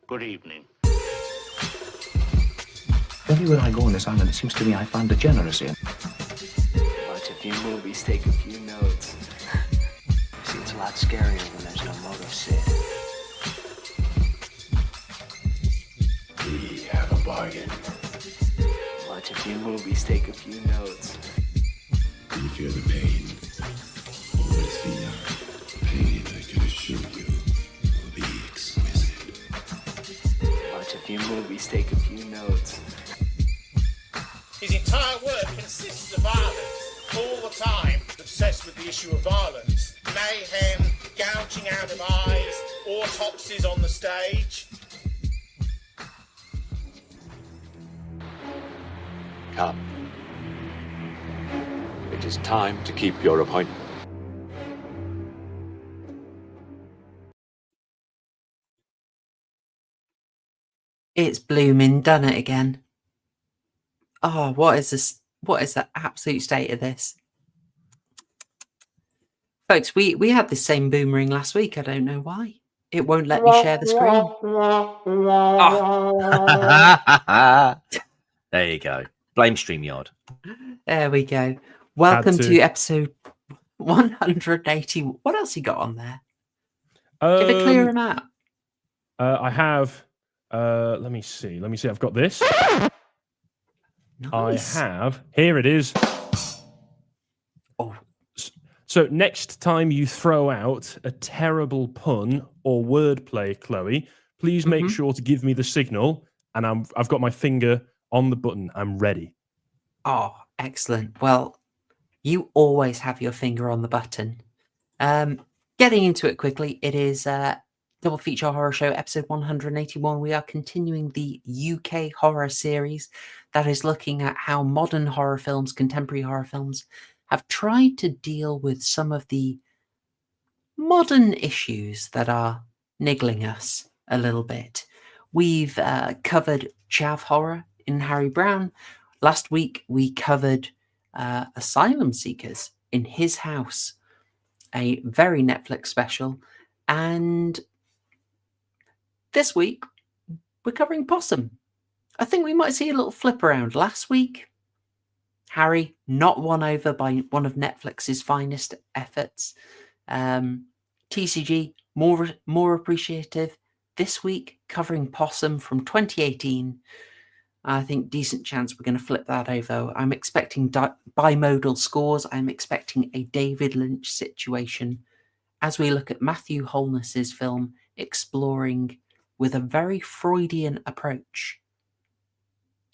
Good evening. Everywhere I go on this island, it seems to me I find degeneracy. Watch a few movies, take a few notes. See, it's a lot scarier when there's no motive, Sid. We have a bargain. Watch a few movies, take a few notes. Do you feel the pain? What is the pain I can assure you will be exquisite. Watch a few movies, take a few notes. His entire work consists of violence, all the time, obsessed with the issue of violence. Mayhem, gouging out of eyes, autopsies on the stage. Come. It is time to keep your appointment. It's blooming done it again. Oh, what is this? What is the absolute state of this? Folks, we had the same boomerang last week. I don't know why. It won't let me share the screen. Oh. There you go. Blame StreamYard. There we go. Welcome to episode 180. What else you got on there? Give it clear him out. I have. Let me see. I've got this. Nice. I have. Here it is. Oh. So next time you throw out a terrible pun or wordplay, Chloe, please make sure to give me the signal, and I've got my finger on the button. I'm ready. Oh, excellent. Well, you always have your finger on the button. Getting into it quickly, it is Double Feature Horror Show, episode 181. We are continuing the UK horror series that is looking at how modern horror films, contemporary horror films, have tried to deal with some of the modern issues that are niggling us a little bit. We've covered chav horror in Harry Brown. Last week, we covered Asylum Seekers in His House, a very Netflix special. And this week, we're covering Possum. I think we might see a little flip around. Last week, Harry not won over by one of Netflix's finest efforts. TCG, more appreciative. This week, covering Possum from 2018. I think decent chance we're going to flip that over. I'm expecting bimodal scores. I'm expecting a David Lynch situation as we look at Matthew Holness's film exploring with a very Freudian approach.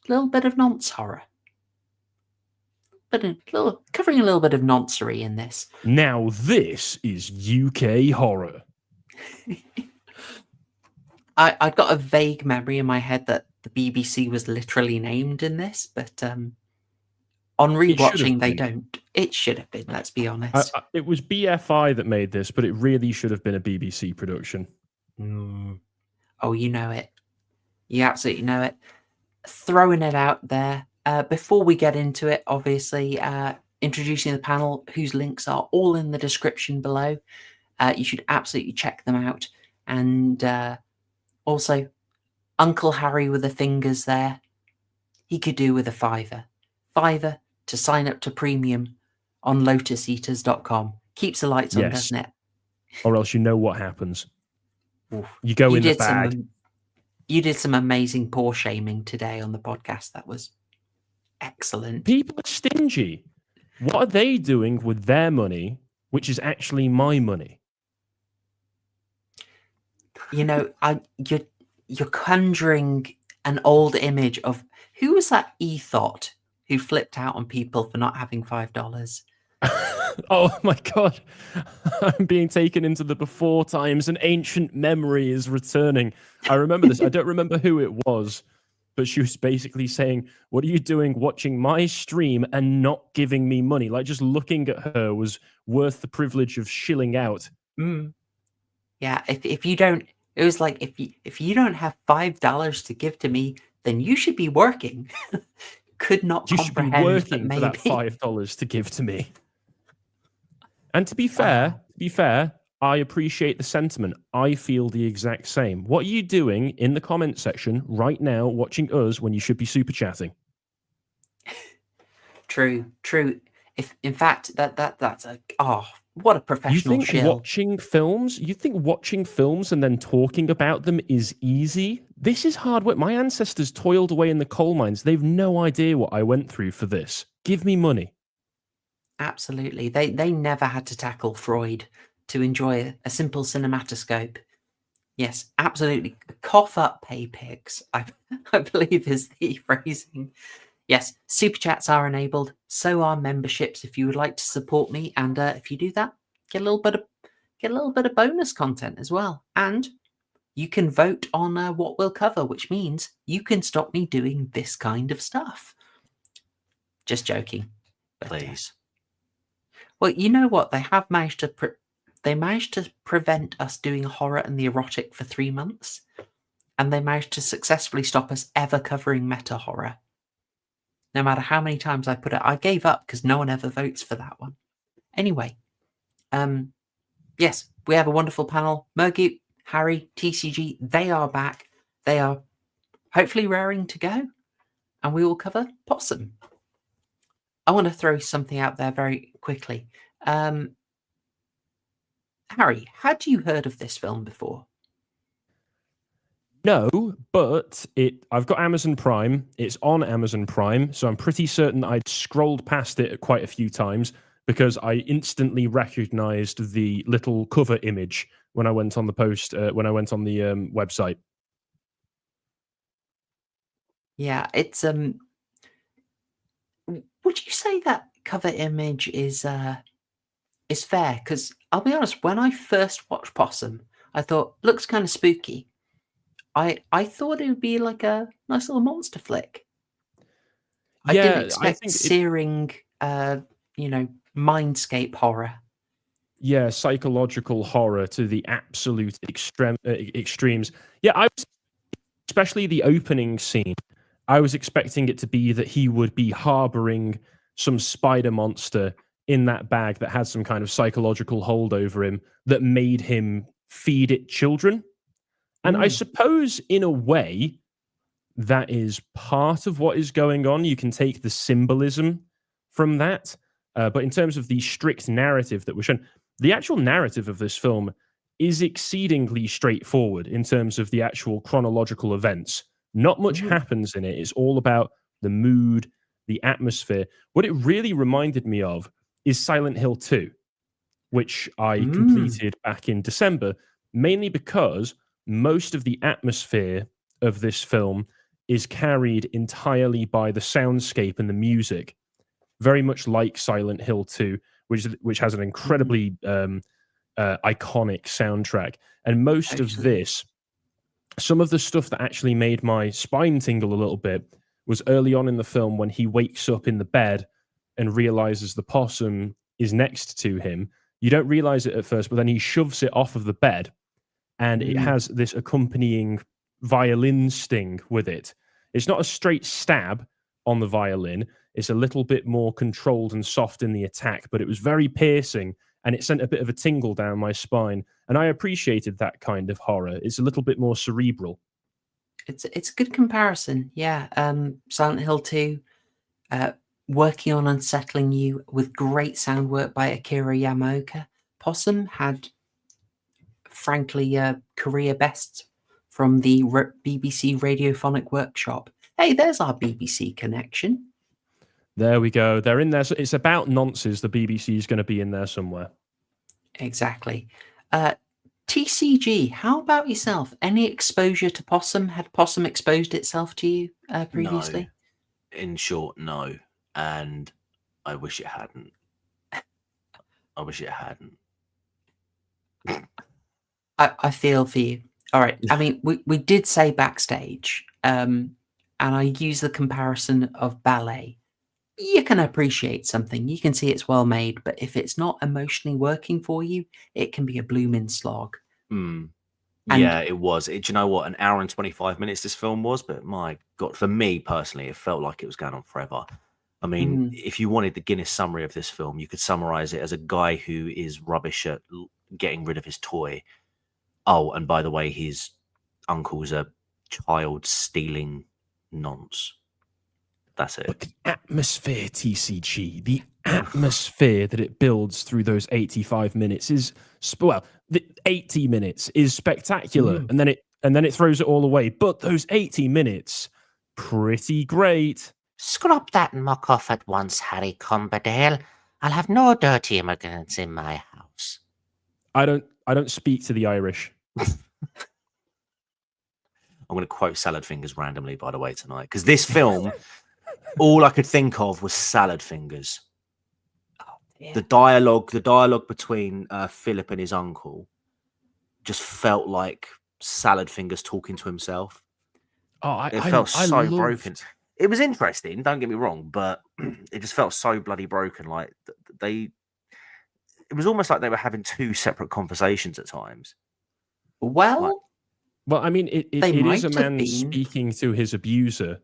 A little bit of nonce horror. Covering a little bit of noncery in this. Now this is UK horror. I got a vague memory in my head that the BBC was literally named in this, but on rewatching they don't. It should have been, let's be honest. It was BFI that made this, but it really should have been a BBC production. Oh, you know it. You absolutely know it. Throwing it out there. Before we get into it, obviously, introducing the panel, whose links are all in the description below. You should absolutely check them out. And also, Uncle Harry with the fingers there. He could do with a $5 to sign up to premium on lotuseaters.com. Keeps the lights on, doesn't it? Or else you know what happens. You go in the bag. You did some amazing poor shaming today on the podcast. That was excellent. People are stingy. What are they doing with their money, which is actually my money? You know, you're conjuring an old image of who was that ethot who flipped out on people for not having $5. Oh my God. I'm being taken into the before times. An ancient memory is returning. I remember this. I don't remember who it was, but she was basically saying, what are you doing watching my stream and not giving me money? Like, just looking at her was worth the privilege of shilling out. Yeah, if you don't, it was like, if you don't have $5 to give to me, then you should be working. Could not You should be comprehend working that for that maybe $5 to give to me. And to be fair, I appreciate the sentiment. I feel the exact same. What are you doing in the comment section right now, watching us when you should be super chatting? True. If in fact that's what a professional You shill. think watching films and then talking about them is easy? This is hard work. My ancestors toiled away in the coal mines. They've no idea what I went through for this. Give me money. Absolutely. They never had to tackle Freud to enjoy a simple cinematoscope. Yes, absolutely. Cough up, pay pigs, I believe is the phrasing. Yes, super chats are enabled. So are memberships if you would like to support me. And if you do that, get a little bit of bonus content as well. And you can vote on what we'll cover, which means you can stop me doing this kind of stuff. Just joking. But, Please. well, you know what? They have managed to prevent us doing horror and the erotic for 3 months, and they managed to successfully stop us ever covering meta horror. No matter how many times I put it, I gave up because no one ever votes for that one. Anyway, yes, we have a wonderful panel. Murgoot, Harry, TCG, they are back. They are hopefully raring to go, and we will cover Possum. I want to throw something out there very quickly. Harry, had you heard of this film before? No, but I've got Amazon Prime. It's on Amazon Prime, so I'm pretty certain I'd scrolled past it quite a few times because I instantly recognized the little cover image when I went on the website. Yeah, it's would you say that cover image is fair? Because I'll be honest, when I first watched Possum, I thought looks kind of spooky. I thought it would be like a nice little monster flick. I didn't expect searing, mindscape horror. Yeah, psychological horror to the absolute extremes. Yeah, especially the opening scene. I was expecting it to be that he would be harboring some spider monster in that bag that had some kind of psychological hold over him that made him feed it children. And I suppose, in a way, that is part of what is going on. You can take the symbolism from that. But in terms of the strict narrative that we're shown, the actual narrative of this film is exceedingly straightforward in terms of the actual chronological events. Not much happens in it. It's all about the mood, the atmosphere. What it really reminded me of is Silent Hill 2, which I completed back in December, mainly because most of the atmosphere of this film is carried entirely by the soundscape and the music, very much like Silent Hill 2, which has an incredibly iconic soundtrack. And most of this, some of the stuff that actually made my spine tingle a little bit was early on in the film when he wakes up in the bed and realizes the possum is next to him. You don't realize it at first, but then he shoves it off of the bed, and it has this accompanying violin sting with it. It's not a straight stab on the violin. It's a little bit more controlled and soft in the attack, but it was very piercing, and it sent a bit of a tingle down my spine. And I appreciated that kind of horror. It's a little bit more cerebral. It's a good comparison, yeah. Silent Hill 2, working on unsettling you with great sound work by Akira Yamaoka. Possum had, frankly, career best from the BBC Radiophonic Workshop. Hey, there's our BBC connection. There we go. They're in there. So it's about nonsense. The BBC is going to be in there somewhere. Exactly. TCG, how about yourself? Any exposure to Possum? Had Possum exposed itself to you previously? No. In short, no. And I wish it hadn't. I wish it hadn't. I feel for you. All right. I mean, we did say backstage, and I use the comparison of ballet. You can appreciate something. You can see it's well made, but if it's not emotionally working for you, it can be a blooming slog. Yeah, it was. Do you know what? An hour and 25 minutes this film was, but my God, for me personally, it felt like it was going on forever. I mean, if you wanted the Guinness summary of this film, you could summarize it as a guy who is rubbish at getting rid of his toy. Oh, and by the way, his uncle's a child stealing nonce. That's it. But the atmosphere, TCG, the atmosphere that it builds through those 85 minutes is, well, the 80 minutes is spectacular, and then it throws it all away. But those 80 minutes, pretty great. Scrub that muck off at once, Harry Cumberdale. I'll have no dirty immigrants in my house. I don't speak to the Irish. I'm going to quote Salad Fingers randomly, by the way, tonight, because this film, all I could think of was Salad Fingers. The dialogue between Philip and his uncle just felt like Salad Fingers talking to himself. It felt so broken. It was interesting, don't get me wrong, but it just felt so bloody broken. Like it was almost like they were having two separate conversations at times. Well, I mean, it is a man speaking to his abuser,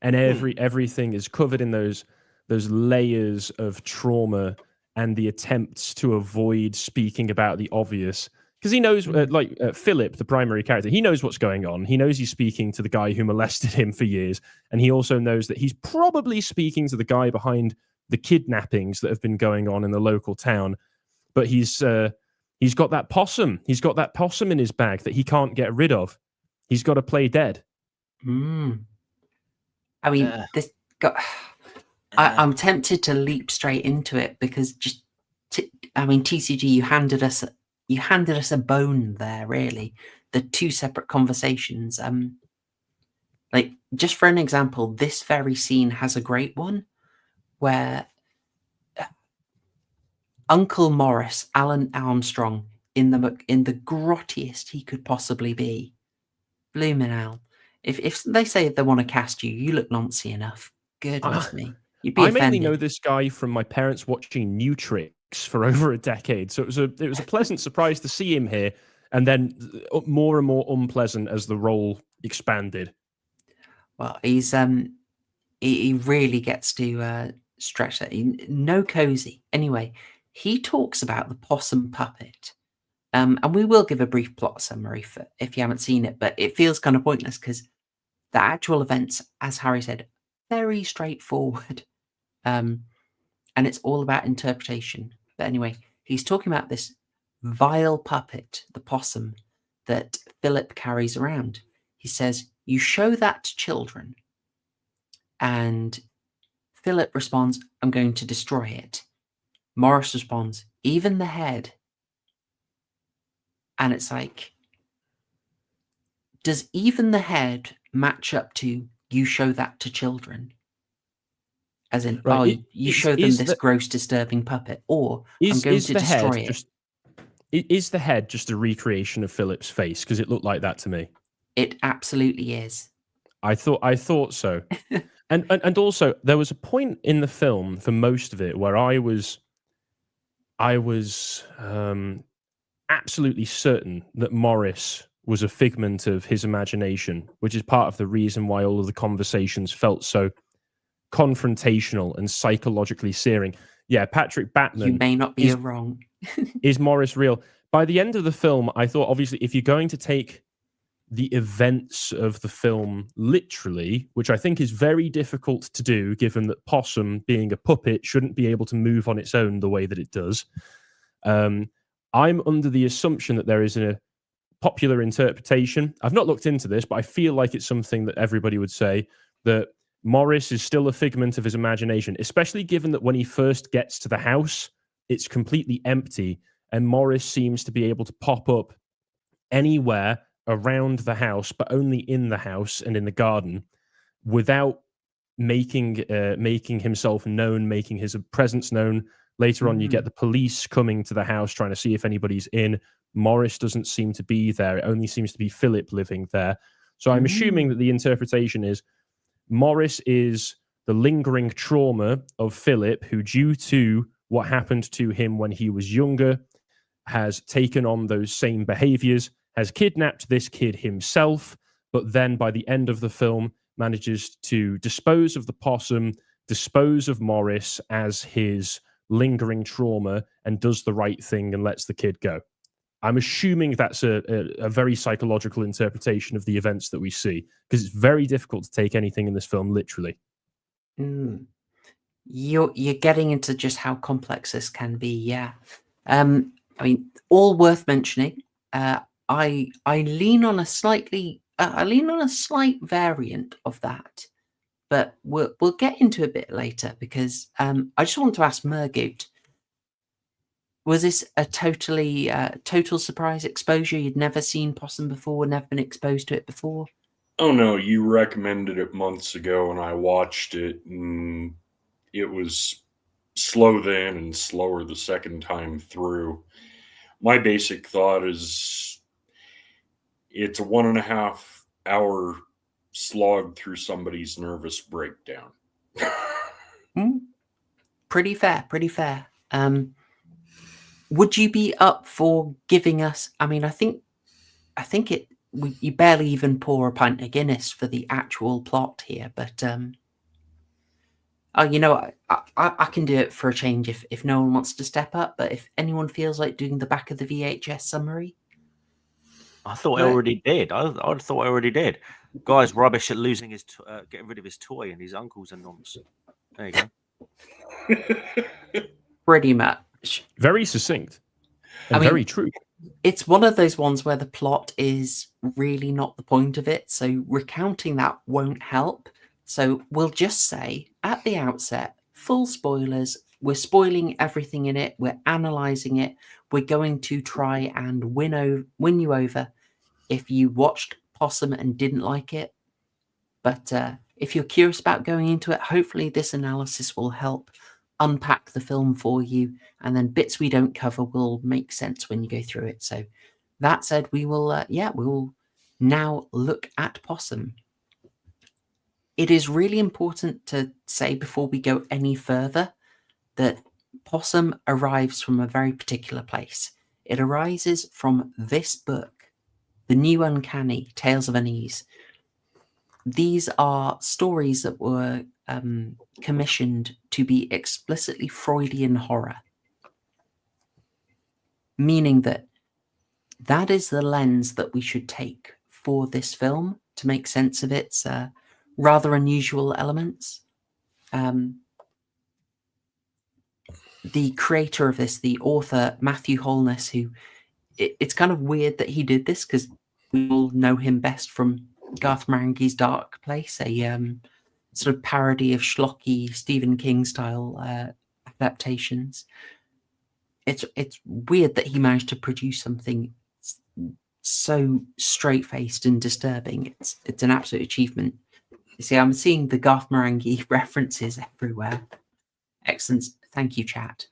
and everything is covered in those layers of trauma and the attempts to avoid speaking about the obvious. Because he knows, Philip, the primary character, he knows what's going on. He knows he's speaking to the guy who molested him for years, and he also knows that he's probably speaking to the guy behind the kidnappings that have been going on in the local town. But he's got that possum. He's got that possum in his bag that he can't get rid of. He's got to play dead. I mean, I'm tempted to leap straight into it because TCG, you handed us a bone there. Really, the two separate conversations. Like, just for an example, this very scene has a great one where Uncle Morris, Alan Armstrong, in the grottiest he could possibly be. Bloomin' hell. If they say they want to cast you, you look noncy enough. Goodness me. You'd be I offended. mainly know this guy from my parents watching New Tricks for over a decade, so it was a pleasant surprise to see him here, and then more and more unpleasant as the role expanded. Well, he really gets to stretch that. No cozy. Anyway, he talks about the possum puppet. And we will give a brief plot summary if you haven't seen it, but it feels kind of pointless because the actual events, as Harry said, very straightforward. And it's all about interpretation. But anyway, he's talking about this vile puppet, the possum, that Philip carries around. He says, "You show that to children." And Philip responds, "I'm going to destroy it." Morris responds, "Even the head." And it's like, does even the head match up to "you show that to children"? As in, you show them this gross, disturbing puppet, or I'm going to destroy it. Is the head just a recreation of Philip's face? Because it looked like that to me. It absolutely is. I thought so. and also there was a point in the film for most of it where I was absolutely certain that Morris was a figment of his imagination, which is part of the reason why all of the conversations felt so confrontational and psychologically searing. Yeah, Patrick Batman. You may not be wrong. Is Morris real? By the end of the film, I thought, obviously, if you're going to take the events of the film literally, which I think is very difficult to do, given that Possum, being a puppet, shouldn't be able to move on its own the way that it does. I'm under the assumption that there is a popular interpretation. I've not looked into this, but I feel like it's something that everybody would say, that Morris is still a figment of his imagination, especially given that when he first gets to the house, it's completely empty, and Morris seems to be able to pop up anywhere around the house, but only in the house and in the garden, without making himself known, making his presence known. Later on, you get the police coming to the house, trying to see if anybody's in. Morris doesn't seem to be there. It only seems to be Philip living there. So I'm assuming that the interpretation is Morris is the lingering trauma of Philip, who, due to what happened to him when he was younger, has taken on those same behaviors, has kidnapped this kid himself, but then by the end of the film manages to dispose of the possum, dispose of Morris as his lingering trauma and does the right thing and lets the kid go. I'm assuming that's a very psychological interpretation of the events that we see, because it's very difficult to take anything in this film literally. Mm. You're getting into just how complex this can be, yeah. I mean, all worth mentioning. I lean on a slight variant of that, but we'll get into a bit later, because I just want to ask Murgoot, was this a total surprise exposure? You'd never seen Possum before, never been exposed to it before? Oh no, you recommended it months ago and I watched it, and it was slow then and slower the second time through. My basic thought is it's a 1.5 hour slog through somebody's nervous breakdown. Pretty fair. Would you be up for giving us? I mean, I think you barely even pour a pint of Guinness for the actual plot here, but you know, I can do it for a change if no one wants to step up. But if anyone feels like doing the back of the VHS summary, I thought I already did. I thought I already did. Guy's rubbish at losing his, getting rid of his toy, and his uncle's a nonce. There you go. Pretty much. Very succinct and very true. It's one of those ones where the plot is really not the point of it, so recounting that won't help. So we'll just say at the outset, full spoilers. We're spoiling everything in it. We're analysing it. We're going to try and win you over if you watched Possum and didn't like it. But if you're curious about going into it, hopefully this analysis will help unpack the film for you, and then bits we don't cover will make sense when you go through it. So that said, we will now look at Possum. It is really important to say before we go any further that Possum arrives from a very particular place. It arises from this book, The New Uncanny Tales of Unease. These are stories that were commissioned to be explicitly Freudian horror, meaning that is the lens that we should take for this film to make sense of its rather unusual elements. The creator of this, the author Matthew Holness, who it's kind of weird that he did this because we all know him best from Garth Marenghi's Dark Place, a sort of parody of schlocky Stephen King style adaptations. It's weird that he managed to produce something so straight-faced and disturbing. It's an absolute achievement. You see, I'm seeing the Garth Marenghi references everywhere. Excellent. Thank you, chat.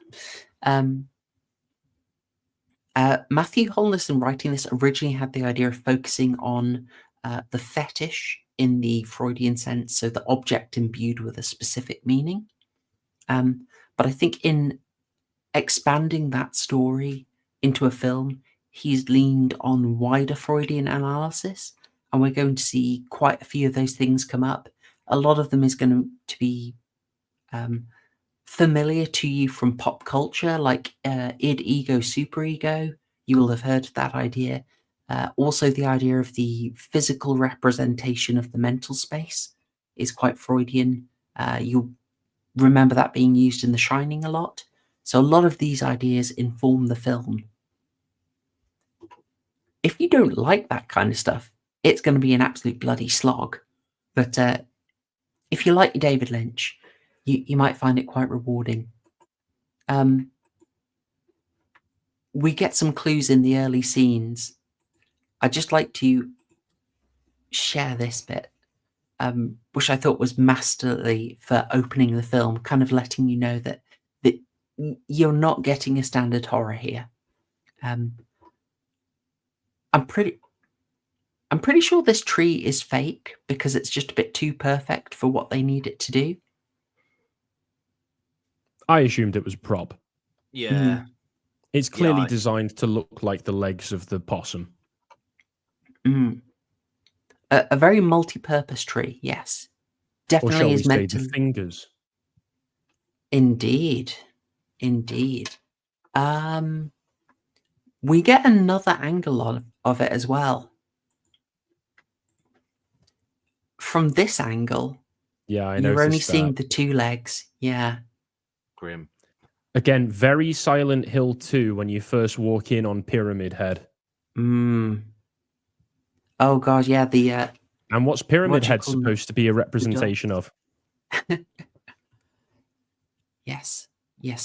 Matthew Holness, in writing this, originally had the idea of focusing on the fetish in the Freudian sense, so the object imbued with a specific meaning. But I think in expanding that story into a film, he's leaned on wider Freudian analysis, and we're going to see quite a few of those things come up. A lot of them is going to be familiar to you from pop culture, like id, ego, superego. You will have heard that idea. Also, the idea of the physical representation of the mental space is quite Freudian. You'll remember that being used in The Shining a lot. So a lot of these ideas inform the film. If you don't like that kind of stuff, it's going to be an absolute bloody slog. But if you like your David Lynch, you might find it quite rewarding. We get some clues in the early scenes. I'd just like to share this bit, which I thought was masterly for opening the film, kind of letting you know that you're not getting a standard horror here. I'm pretty sure this tree is fake because it's just a bit too perfect for what they need it to do. I assumed it was prop. Yeah. It's clearly designed to look like the legs of the possum. A very multi-purpose tree, yes. Definitely or shall is we say meant to the fingers. Indeed. We get another angle of it as well. From this angle, Yeah, I you're only noticed seeing that. the two legs. Yeah. Grim. Again, very Silent Hill 2 when you first walk in on Pyramid Head. Oh god, yeah, the And what's Pyramid do you Head call them? supposed to be a representation of? Yes.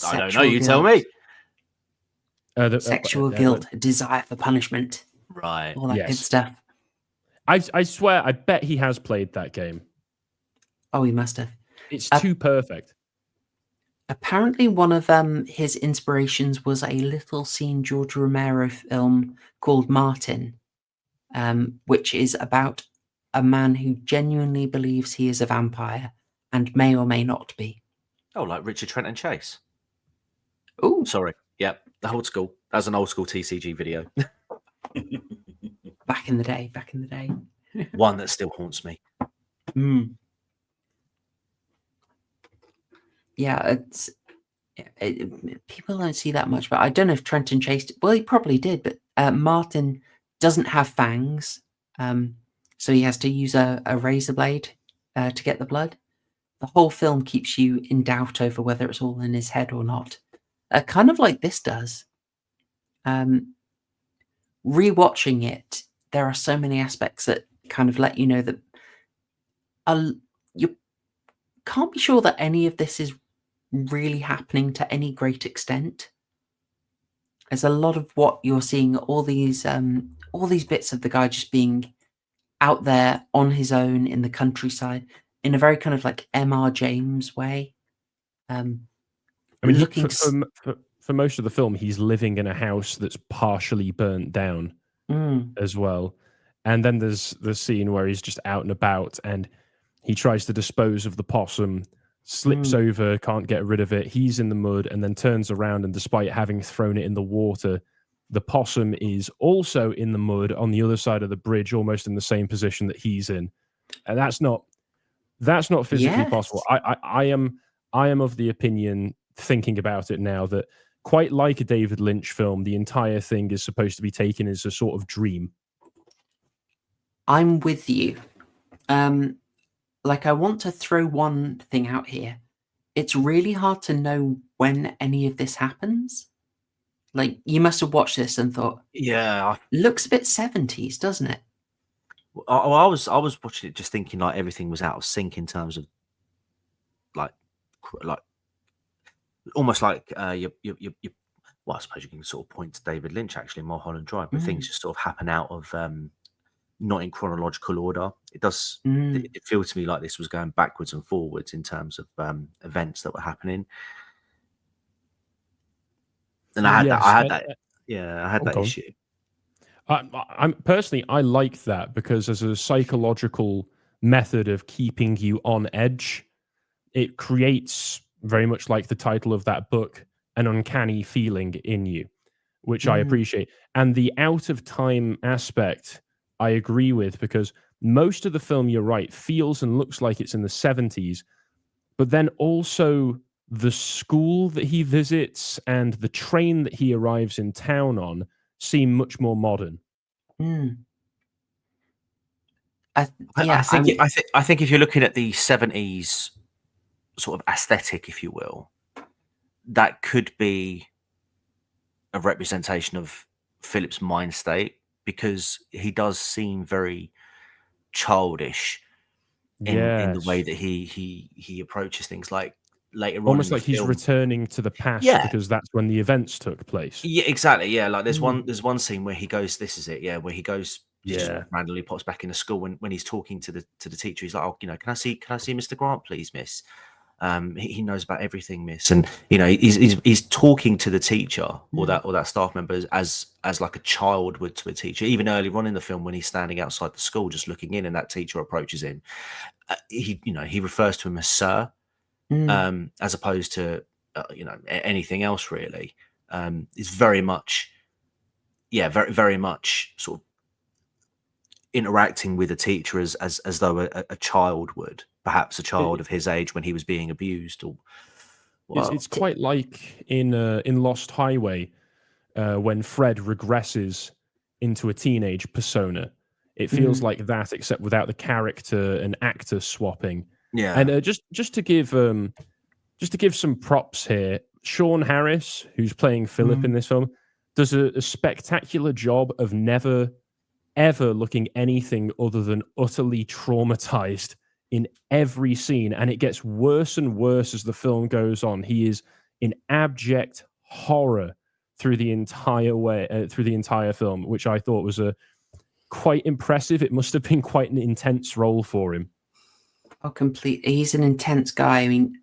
I don't know. You tell me. Sexual guilt, desire for punishment, Right. all that good Yes. stuff. I swear, I bet he has played that game. Oh, he must have. It's too perfect. Apparently, one of his inspirations was a little seen George Romero film called Martin, which is about a man who genuinely believes he is a vampire and may or may not be. Oh, like Richard Trenton Chase. Oh, sorry. Yep, the old school. That was an old school TCG video. Back in the day. One that still haunts me. Yeah, people don't see that much, but I don't know if Trenton Chase. Well, he probably did, but Martin doesn't have fangs, so he has to use a razor blade to get the blood. The whole film keeps you in doubt over whether it's all in his head or not, kind of like this does. Rewatching it, there are so many aspects that kind of let you know that you can't be sure that any of this is really happening to any great extent. There's a lot of what you're seeing, all these bits of the guy just being out there on his own in the countryside in a very kind of like M.R. James way. I mean, for most of the film, he's living in a house that's partially burnt down as well. And then there's the scene where he's just out and about and he tries to dispose of the possum, slips over, can't get rid of it. He's in the mud and then turns around, and despite having thrown it in the water, the possum is also in the mud on the other side of the bridge, almost in the same position that he's in. And that's not physically possible. I am of the opinion, thinking about it now, that quite like a David Lynch film, the entire thing is supposed to be taken as a sort of dream. I'm with you. Like, I want to throw one thing out here. It's really hard to know when any of this happens. Like, you must have watched this and thought, yeah, looks a bit 70s, doesn't it? I was watching it just thinking like everything was out of sync in terms of like almost like you well, I suppose you can sort of point to David Lynch actually in Mulholland Drive, but things just sort of happen out of not in chronological order. It does. It feels to me like this was going backwards and forwards in terms of events that were happening. And I had that issue. I'm personally, I like that because as a psychological method of keeping you on edge, it creates, very much like the title of that book, an uncanny feeling in you, which I appreciate. And the out of time aspect, I agree with, because most of the film, you're right, feels and looks like it's in the 70s, but then also the school that he visits and the train that he arrives in town on seem much more modern. I think if you're looking at the 70s sort of aesthetic, if you will, that could be a representation of Philip's mind state, because he does seem very childish in the way that he approaches things. Like later on, almost like he's returning to the past because that's when the events took place. Yeah, exactly. Yeah, like there's one scene where he goes, this is it. Yeah, where he goes, just randomly pops back into school when he's talking to the teacher. He's like, oh, can I see Mr. Grant, please, miss? He knows about everything, miss, and he's talking to the teacher or that staff member as like a child would to a teacher. Even earlier on in the film, when he's standing outside the school just looking in, and that teacher approaches him, he refers to him as sir, as opposed to anything else really. It's very much, very very much sort of interacting with a teacher as though a child would. Perhaps a child of his age when he was being abused, or It's quite like in Lost Highway when Fred regresses into a teenage persona. It feels like that, except without the character and actor swapping. Yeah. And just to give some props here, Sean Harris, who's playing Philip in this film, does a spectacular job of never ever looking anything other than utterly traumatized in every scene, and it gets worse and worse as the film goes on. He is in abject horror through the entire film, which I thought was quite impressive. It must have been quite an intense role for him. Oh, completely. He's an intense guy. I mean,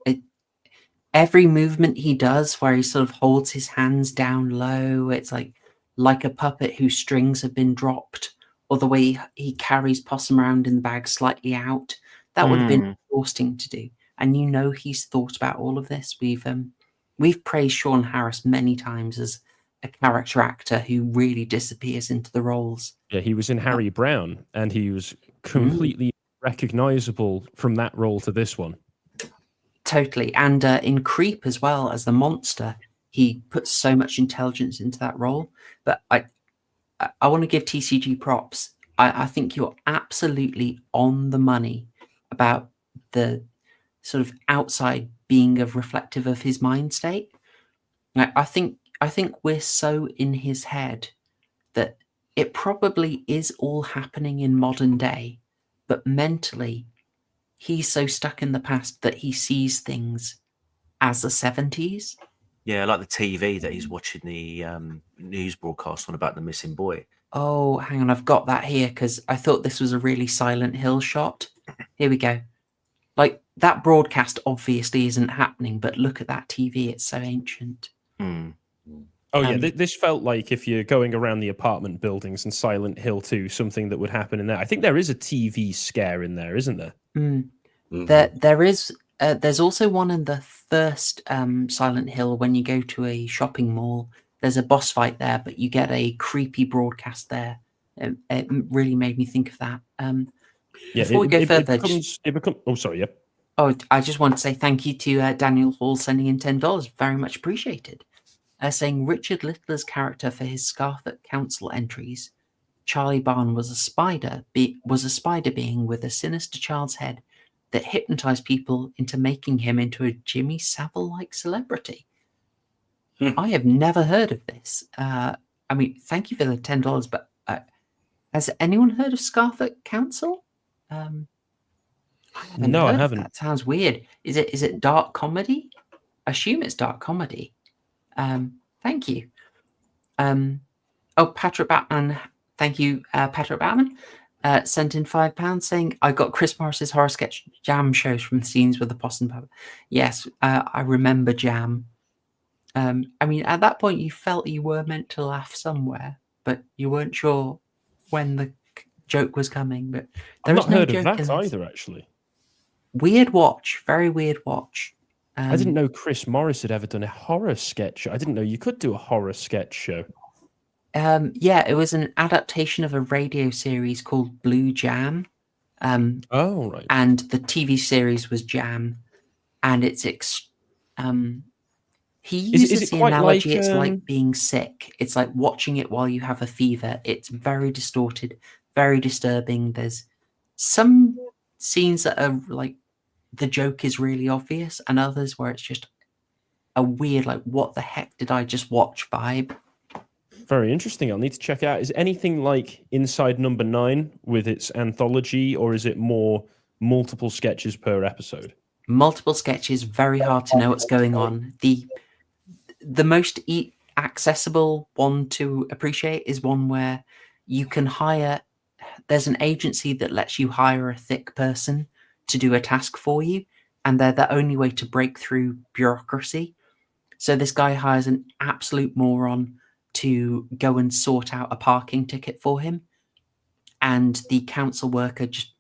every movement he does where he sort of holds his hands down low, it's like a puppet whose strings have been dropped, or the way he carries Possum around in the bag slightly out. That would have been exhausting to do. And he's thought about all of this. We've praised Sean Harris many times as a character actor who really disappears into the roles. Yeah, he was in Harry Brown, and he was completely recognizable from that role to this one. Totally. And in Creep as well, as the monster, he puts so much intelligence into that role. But I want to give TCG props. I think you're absolutely on the money about the sort of outside being reflective of his mind state. I think we're so in his head that it probably is all happening in modern day, but mentally he's so stuck in the past that he sees things as the 70s. Yeah, like the TV that he's watching the news broadcast on about the missing boy. Oh, hang on, I've got that here because I thought this was a really Silent Hill shot. Here we go. Like, that broadcast obviously isn't happening, but look at that TV, it's so ancient. Oh, yeah, this felt like if you're going around the apartment buildings in Silent Hill 2, something that would happen in there. I think there is a TV scare in there, isn't there? There is. There's also one in the first Silent Hill when you go to a shopping mall. There's a boss fight there, but you get a creepy broadcast there. It really made me think of that. Before we go further, oh, sorry, yeah. Oh, I just want to say thank you to Daniel Hall sending in $10. Very much appreciated. Saying Richard Littler's character for his Scarlet Council entries, Charlie Barn was a spider being with a sinister child's head that hypnotized people into making him into a Jimmy Savile-like celebrity. I have never heard of this. I mean, thank you for the $10, but has anyone heard of Scarlet Council? No, I haven't. That sounds weird. Is it dark comedy? I assume it's dark comedy. Thank you. Patrick Batman. Thank you, Patrick Batman. Sent in £5 saying, I got Chris Morris's horror sketch Jam shows from scenes with the Possum puppet. Yes, I remember Jam. I mean, at that point, you felt you were meant to laugh somewhere, but you weren't sure when the joke was coming. But I've not heard of that either, actually. Weird watch. Very weird watch. I didn't know Chris Morris had ever done a horror sketch. I didn't know you could do a horror sketch show. Yeah, it was an adaptation of a radio series called Blue Jam. Oh, right. And the TV series was Jam. And it's... he uses the analogy, it's like being sick. It's like watching it while you have a fever. It's very distorted, very disturbing. There's some scenes that are like, the joke is really obvious, and others where it's just a weird, like, what the heck did I just watch vibe. Very interesting. I'll need to check it out. Is it anything like Inside Number 9 with its anthology, or is it more multiple sketches per episode? Multiple sketches, very hard to know what's going on. The most accessible one to appreciate is one where you can hire, there's an agency that lets you hire a thick person to do a task for you, and they're the only way to break through bureaucracy. So this guy hires an absolute moron to go and sort out a parking ticket for him, and the council worker just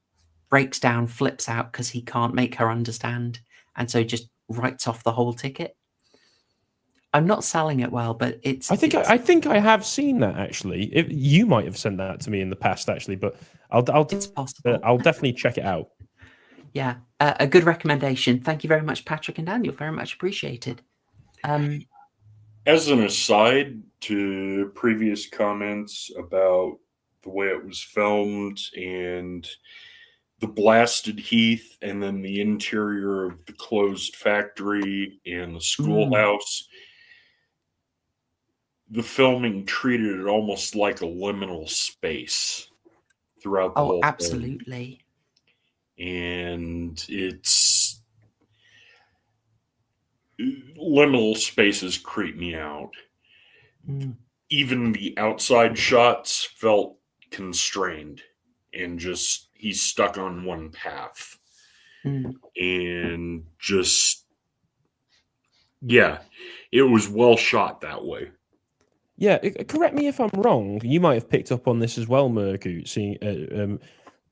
breaks down, flips out because he can't make her understand, and so just writes off the whole ticket. I'm not selling it well, but it's... I think I have seen that, actually. You might have sent that to me in the past, actually, but it's possible. I'll definitely check it out. Yeah. a good recommendation. Thank you very much, Patrick and Daniel. Very much appreciated. As an aside to previous comments about the way it was filmed and the blasted heath and then the interior of the closed factory and the schoolhouse, the filming treated it almost like a liminal space throughout the whole thing. Absolutely. And it's liminal spaces creep me out. Even the outside shots felt constrained and just he's stuck on one path. And just it was well shot that way. Yeah, correct me if I'm wrong. You might have picked up on this as well, Murgoot.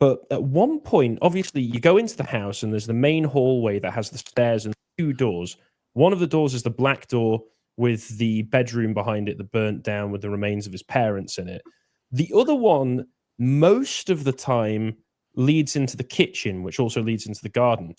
But at one point, obviously, you go into the house and there's the main hallway that has the stairs and 2 doors. One of the doors is the black door with the bedroom behind it that burnt down with the remains of his parents in it. The other one, most of the time, leads into the kitchen, which also leads into the garden.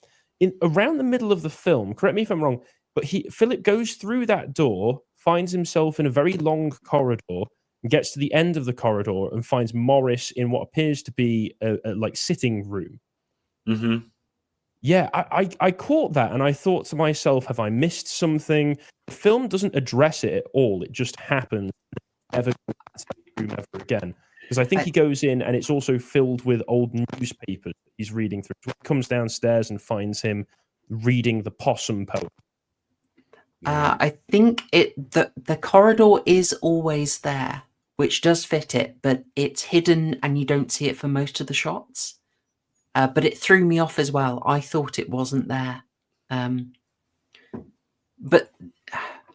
Around the middle of the film, correct me if I'm wrong, but Philip goes through that door, finds himself in a very long corridor, and gets to the end of the corridor and finds Morris in what appears to be a like sitting room. Yeah, I caught that and I thought to myself, have I missed something? The film doesn't address it at all. It just happens. Never go back to the room ever again. Because I think he goes in and it's also filled with old newspapers that he's reading through. So he comes downstairs and finds him reading the Possum poem. I think the corridor is always there, which does fit it, but it's hidden and you don't see it for most of the shots. But it threw me off as well. I thought it wasn't there. But,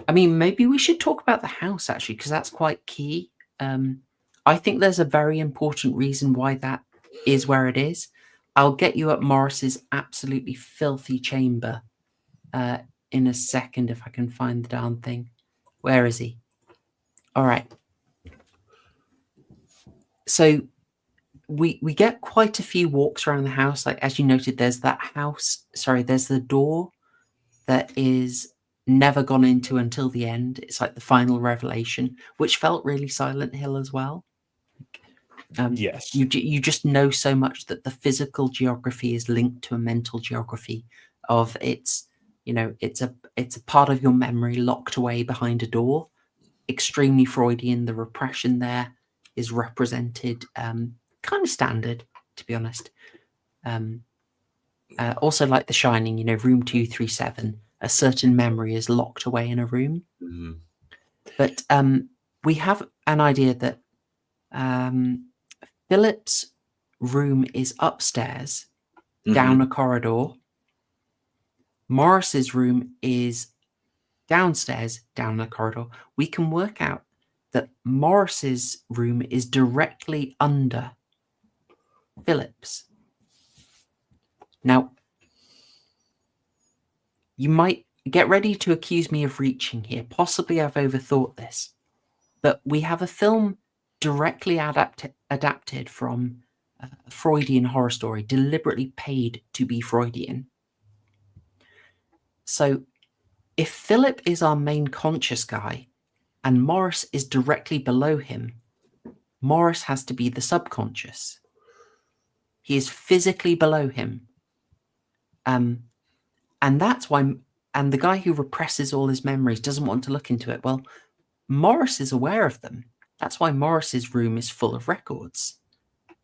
I mean, maybe we should talk about the house, actually, because that's quite key. I think there's a very important reason why that is where it is. I'll get you at Morris's absolutely filthy chamber in a second if I can find the darn thing. Where is he? All right. So we get quite a few walks around the house. Like, as you noted, there's there's the door that is never gone into until the end. It's like the final revelation, which felt really Silent Hill as well. Yes. You just know so much that the physical geography is linked to a mental geography of it's a part of your memory locked away behind a door. Extremely Freudian. The repression there is represented kind of standard, to be honest. Also like The Shining, room 237, a certain memory is locked away in a room. But we have an idea that Philip's room is upstairs, down a corridor. Morris's room is downstairs, down a corridor. We can work out that Morris's room is directly under Philip's. Now, you might get ready to accuse me of reaching here. Possibly I've overthought this. But we have a film directly adapted from a Freudian horror story, deliberately paid to be Freudian. So if Philip is our main conscious guy and Morris is directly below him, Morris has to be the subconscious. He is physically below him. And that's why, and the guy who represses all his memories doesn't want to look into it. Well, Morris is aware of them. That's why Morris's room is full of records.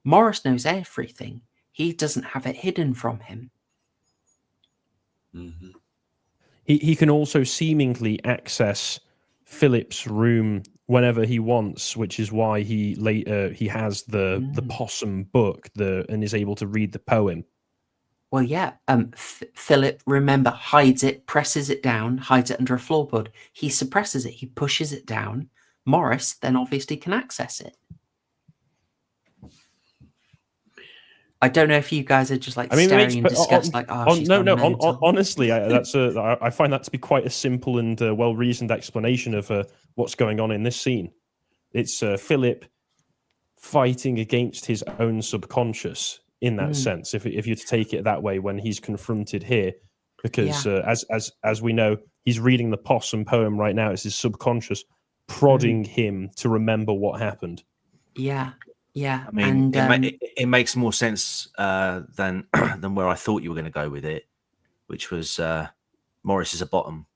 Morris knows everything. He doesn't have it hidden from him. He can also seemingly access Philip's room whenever he wants, which is why he has the Possum book and is able to read the poem. Well, yeah. Philip, remember, hides it, presses it down, hides it under a floorboard. He suppresses it. He pushes it down. Morris then obviously can access it. I don't know if you guys are just staring in disgust, she's gone mental. Honestly, I find that to be quite a simple and well-reasoned explanation of what's going on in this scene. It's Philip fighting against his own subconscious in that sense, if you're to take it that way, when he's confronted here, because as we know, he's reading the Possum poem right now. It's his subconscious prodding him to remember what happened. Yeah. I mean, And it makes more sense than than where I thought you were going to go with it, which was Morris is a bottom.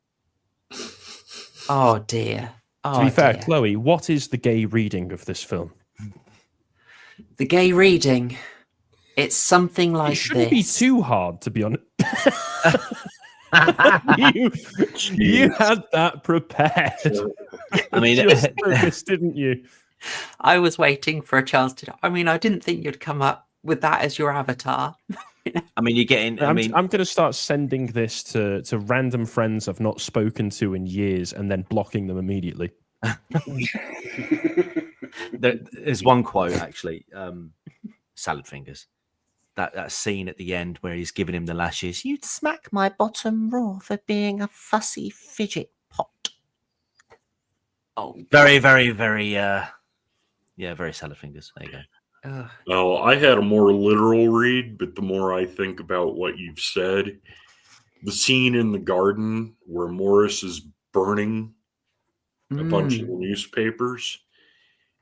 oh dear. To be fair, Chloe, what is the gay reading of this film? The gay reading, it's something like It shouldn't be too hard, to be honest. you had that prepared. I mean, just focused, didn't you? I was waiting for a chance to. I mean, I didn't think you'd come up with that as your avatar. I mean, you're getting. I'm going to start sending this to random friends I've not spoken to in years, and then blocking them immediately. There's one quote actually, Salad Fingers. That scene at the end where he's giving him the lashes. You'd smack my bottom raw for being a fussy fidget pot. Oh, very, very, very. Very Salad Fingers. There you go. Well, I had a more literal read, but the more I think about what you've said, the scene in the garden where Morris is burning a bunch of the newspapers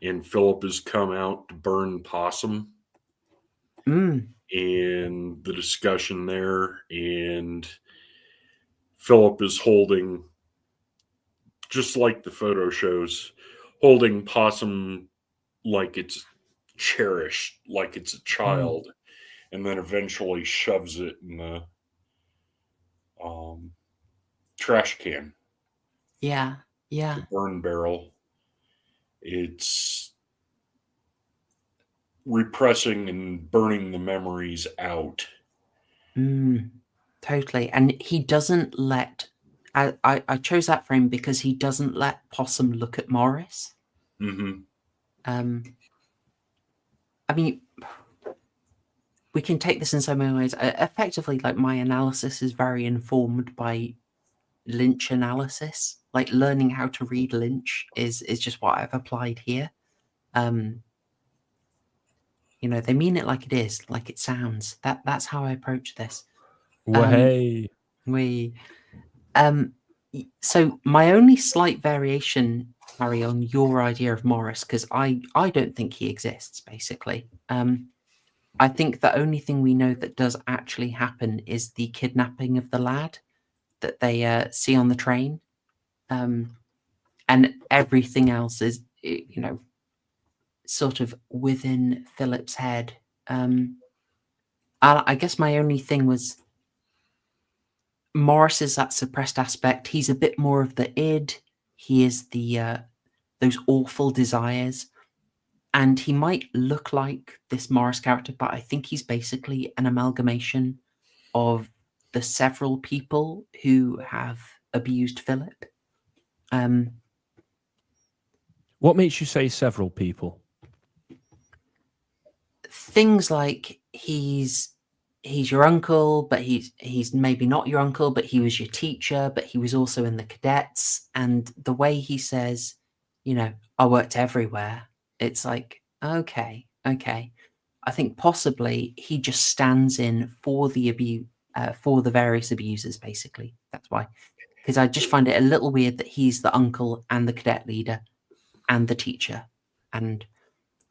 and Philip has come out to burn Possum, and the discussion there, and Philip is holding, just like the photo shows, holding Possum like it's cherished, like it's a child, and then eventually shoves it in the trash can. Yeah. The burn barrel. It's repressing and burning the memories out. Totally. And he doesn't let. I chose that frame because he doesn't let Possum look at Morris. I mean, we can take this in so many ways. Effectively, like, my analysis is very informed by Lynch analysis. Like, learning how to read Lynch is just what I've applied here. They mean it like it is, like it sounds. That's how I approach this. So my only slight variation, Harry, on your idea of Morris, because I don't think he exists, basically. I think the only thing we know that does actually happen is the kidnapping of the lad that they see on the train. And everything else is, sort of within Philip's head. I guess my only thing was Morris is that suppressed aspect. He's a bit more of the id. He is the those awful desires. And he might look like this Morris character, but I think he's basically an amalgamation of the several people who have abused Philip. What makes you say several people? Things like he's your uncle, but he's maybe not your uncle, but he was your teacher, but he was also in the cadets. And the way he says, I worked everywhere. It's like, okay. I think possibly he just stands in for the for the various abusers, basically. That's why. Because I just find it a little weird that he's the uncle and the cadet leader and the teacher. And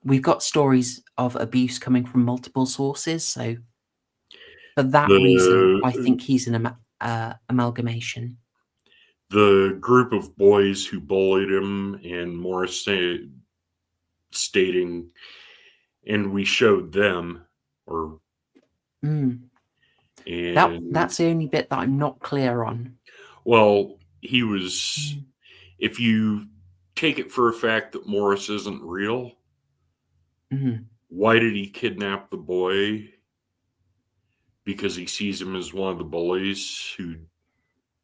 we've got stories of abuse coming from multiple sources. So for that reason, I think he's an amalgamation. The group of boys who bullied him, and Morris stating, and we showed them, or that's the only bit that I'm not clear on. Well, he was, if you take it for a fact that Morris isn't real, why did he kidnap the boy? Because he sees him as one of the bullies who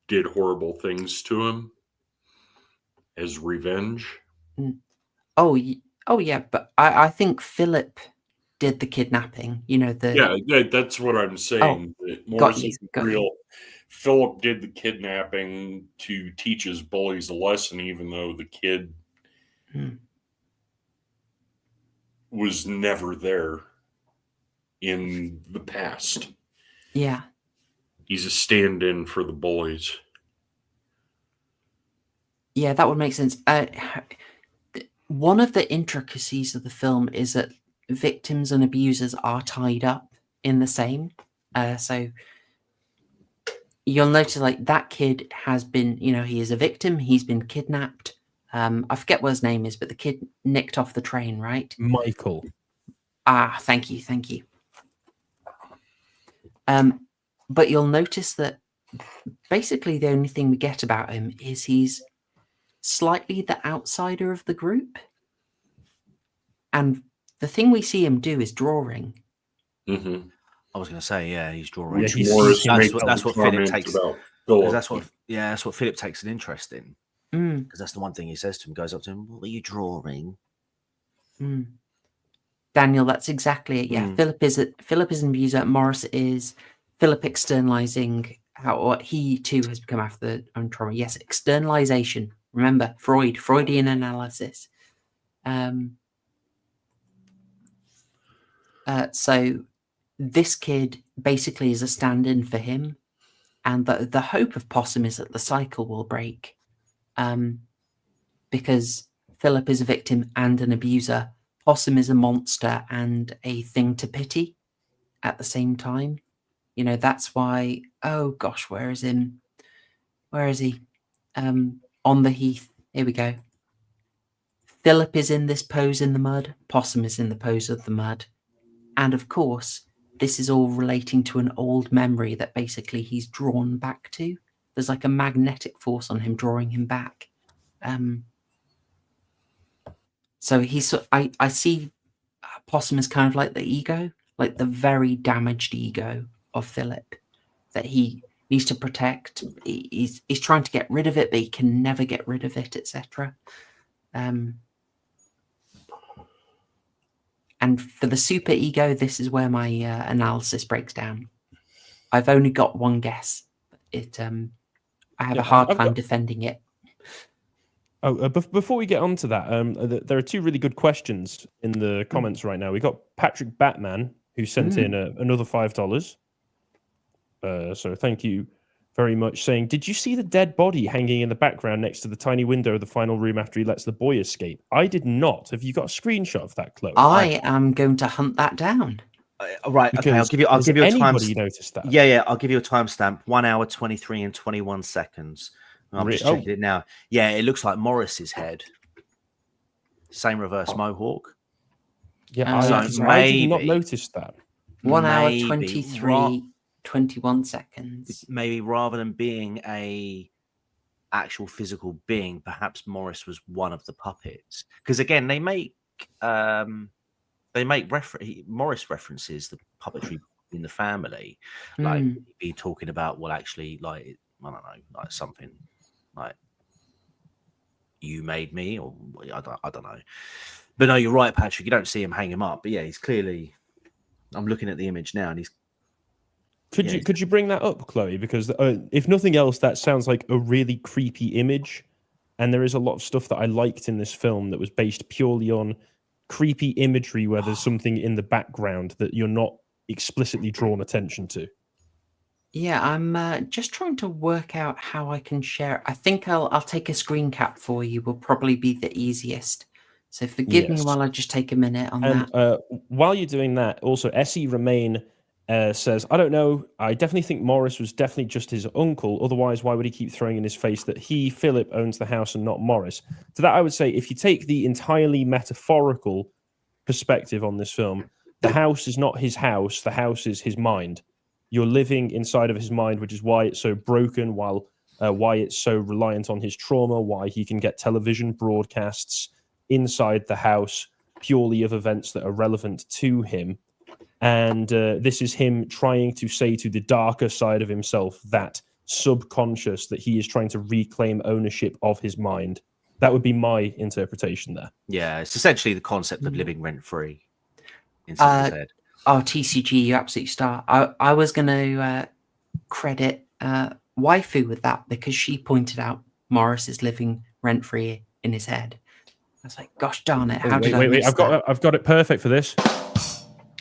did horrible things to him as revenge. Oh yeah, but I think Philip did the kidnapping. That's what I'm saying. Morris isn't real. Philip did the kidnapping to teach his bullies a lesson, even though the kid was never there. in the past. Yeah. He's a stand-in for the boys. Yeah, that would make sense. One of the intricacies of the film is that victims and abusers are tied up in the same. So you'll notice, like, that kid has been, he is a victim. He's been kidnapped. I forget what his name is, but the kid nicked off the train, right? Michael. Ah, thank you. But you'll notice that basically the only thing we get about him is he's slightly the outsider of the group. And the thing we see him do is drawing. Mm-hmm. I was going to say, yeah, he's drawing. Which Morris makes that's what comment Philip takes. about Philip. That's what Philip takes an interest in. Because that's the one thing he says to him. Goes up to him, "What are you drawing?" Daniel, that's exactly it. Yeah, Philip is an abuser. Morris is Philip externalizing what he too has become after the own trauma. Yes, externalization. Remember, Freudian analysis. So this kid basically is a stand-in for him, and the hope of Possum is that the cycle will break, because Philip is a victim and an abuser. Possum is a monster and a thing to pity at the same time. That's why. Oh gosh, where is him? Where is he? On the heath. Here we go. Philip is in this pose in the mud. Possum is in the pose of the mud. And of course, this is all relating to an old memory that basically he's drawn back to. There's like a magnetic force on him drawing him back. So I see Possum as kind of like the ego, like the very damaged ego of Philip that he needs to protect. He's trying to get rid of it, but he can never get rid of it, etc. And for the super ego, this is where my analysis breaks down. I've only got one guess. I have a hard time defending it. Oh, before we get on to that, there are two really good questions in the comments right now. We got Patrick Batman, who sent in another $5. So thank you very much, saying, did you see the dead body hanging in the background next to the tiny window of the final room after he lets the boy escape? I did not. Have you got a screenshot of that, Chloe? I am going to hunt that down. Right, okay, I'll give you a time. Anybody noticed that? Yeah, I'll give you a timestamp. 1 hour, 23 and 21 seconds. I'm just checking it now. Yeah, it looks like Morris's head. Same reverse mohawk. Yeah, I did not notice that. 1 hour, 23, 21 seconds. Maybe rather than being a actual physical being, perhaps Morris was one of the puppets. Because again, they make Morris references the puppetry in the family, like be talking about, well, actually, like, I don't know, like something like you made me, or I don't know. But no, you're right, Patrick. You don't see him hang him up, but yeah, he's clearly. I'm looking at the image now, and he's. Could you bring that up, Chloe? Because if nothing else, that sounds like a really creepy image, and there is a lot of stuff that I liked in this film that was based purely on creepy imagery, where there's something in the background that you're not explicitly drawn attention to. Yeah, I'm just trying to work out how I can share. I think I'll take a screen cap for you. Will probably be the easiest. So forgive me while I just take a minute on that. While you're doing that, also Essie Remain says, I don't know. I definitely think Morris was definitely just his uncle. Otherwise, why would he keep throwing in his face that Philip, owns the house and not Morris? To that, I would say, if you take the entirely metaphorical perspective on this film, the house is not his house. The house is his mind. You're living inside of his mind, which is why it's so broken, why it's so reliant on his trauma, why he can get television broadcasts inside the house purely of events that are relevant to him. And this is him trying to say to the darker side of himself, that subconscious, that he is trying to reclaim ownership of his mind. That would be my interpretation there. Yeah, it's essentially the concept of living rent-free in someone's head. Oh, TCG, you absolute star. I was going to credit Waifu with that because she pointed out Morris is living rent-free in his head. I was like, gosh darn it, how did I miss I've got it perfect for this.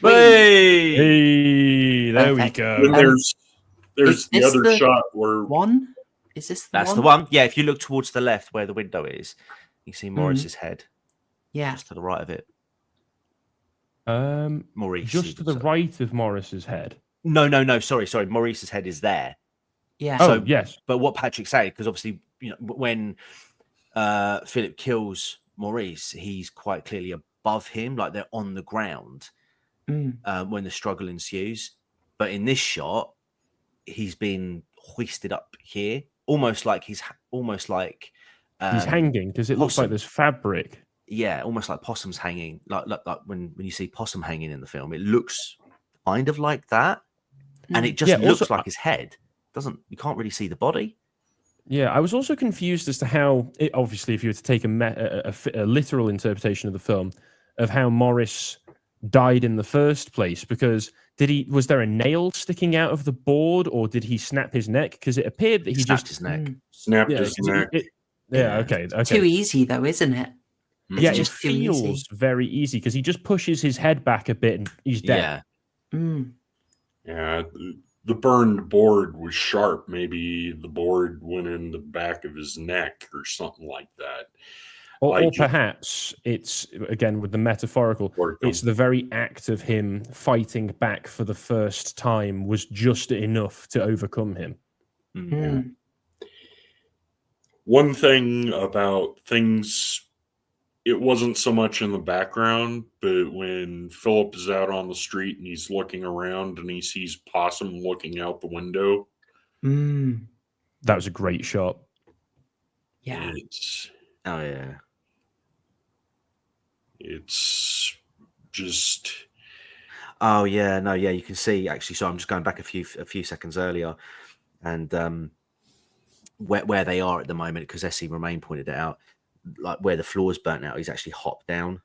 Hey! Hey, there we Perfect. go. And there's is the this other the shot where one? Is this the That's one? the one. Yeah, if you look towards the left where the window is, you see Morris's head Yeah. just to the right of it. Um, Maurice. just to the sorry. right of Morris's head. No. Sorry. Maurice's head is there. Yeah. Oh, yes. But what Patrick's saying, because obviously, when Philip kills Maurice, he's quite clearly above him, like they're on the ground when the struggle ensues. But in this shot, he's been hoisted up here, almost like he's hanging because it looks like Possum. there's fabric. Yeah, almost like Possum's hanging, like when you see Possum hanging in the film, it looks kind of like that, and it just looks like his head. You can't really see the body. Yeah, I was also confused as to how, obviously, if you were to take a literal interpretation of the film, of how Morris died in the first place, because was there a nail sticking out of the board, or did he snap his neck? Because it appeared that he snapped just his neck. Snapped his neck. Okay. Too easy though, isn't it? Yeah, It's it just too easy. feels very easy because he just pushes his head back a bit and he's dead. Yeah, the burned board was sharp. Maybe the board went in the back of his neck or something like that. Or perhaps it's, again, with the metaphorical, it's the very act of him fighting back for the first time was just enough to overcome him. Yeah. One thing about things, it wasn't so much in the background, but when Philip is out on the street and he's looking around and he sees Possum looking out the window. That was a great shot. Yeah. It's just. Oh yeah, no, yeah, you can see actually. So I'm just going back a few seconds earlier, and where they are at the moment, because Essie Romain pointed it out, like where the floor's burnt out, he's actually hopped down.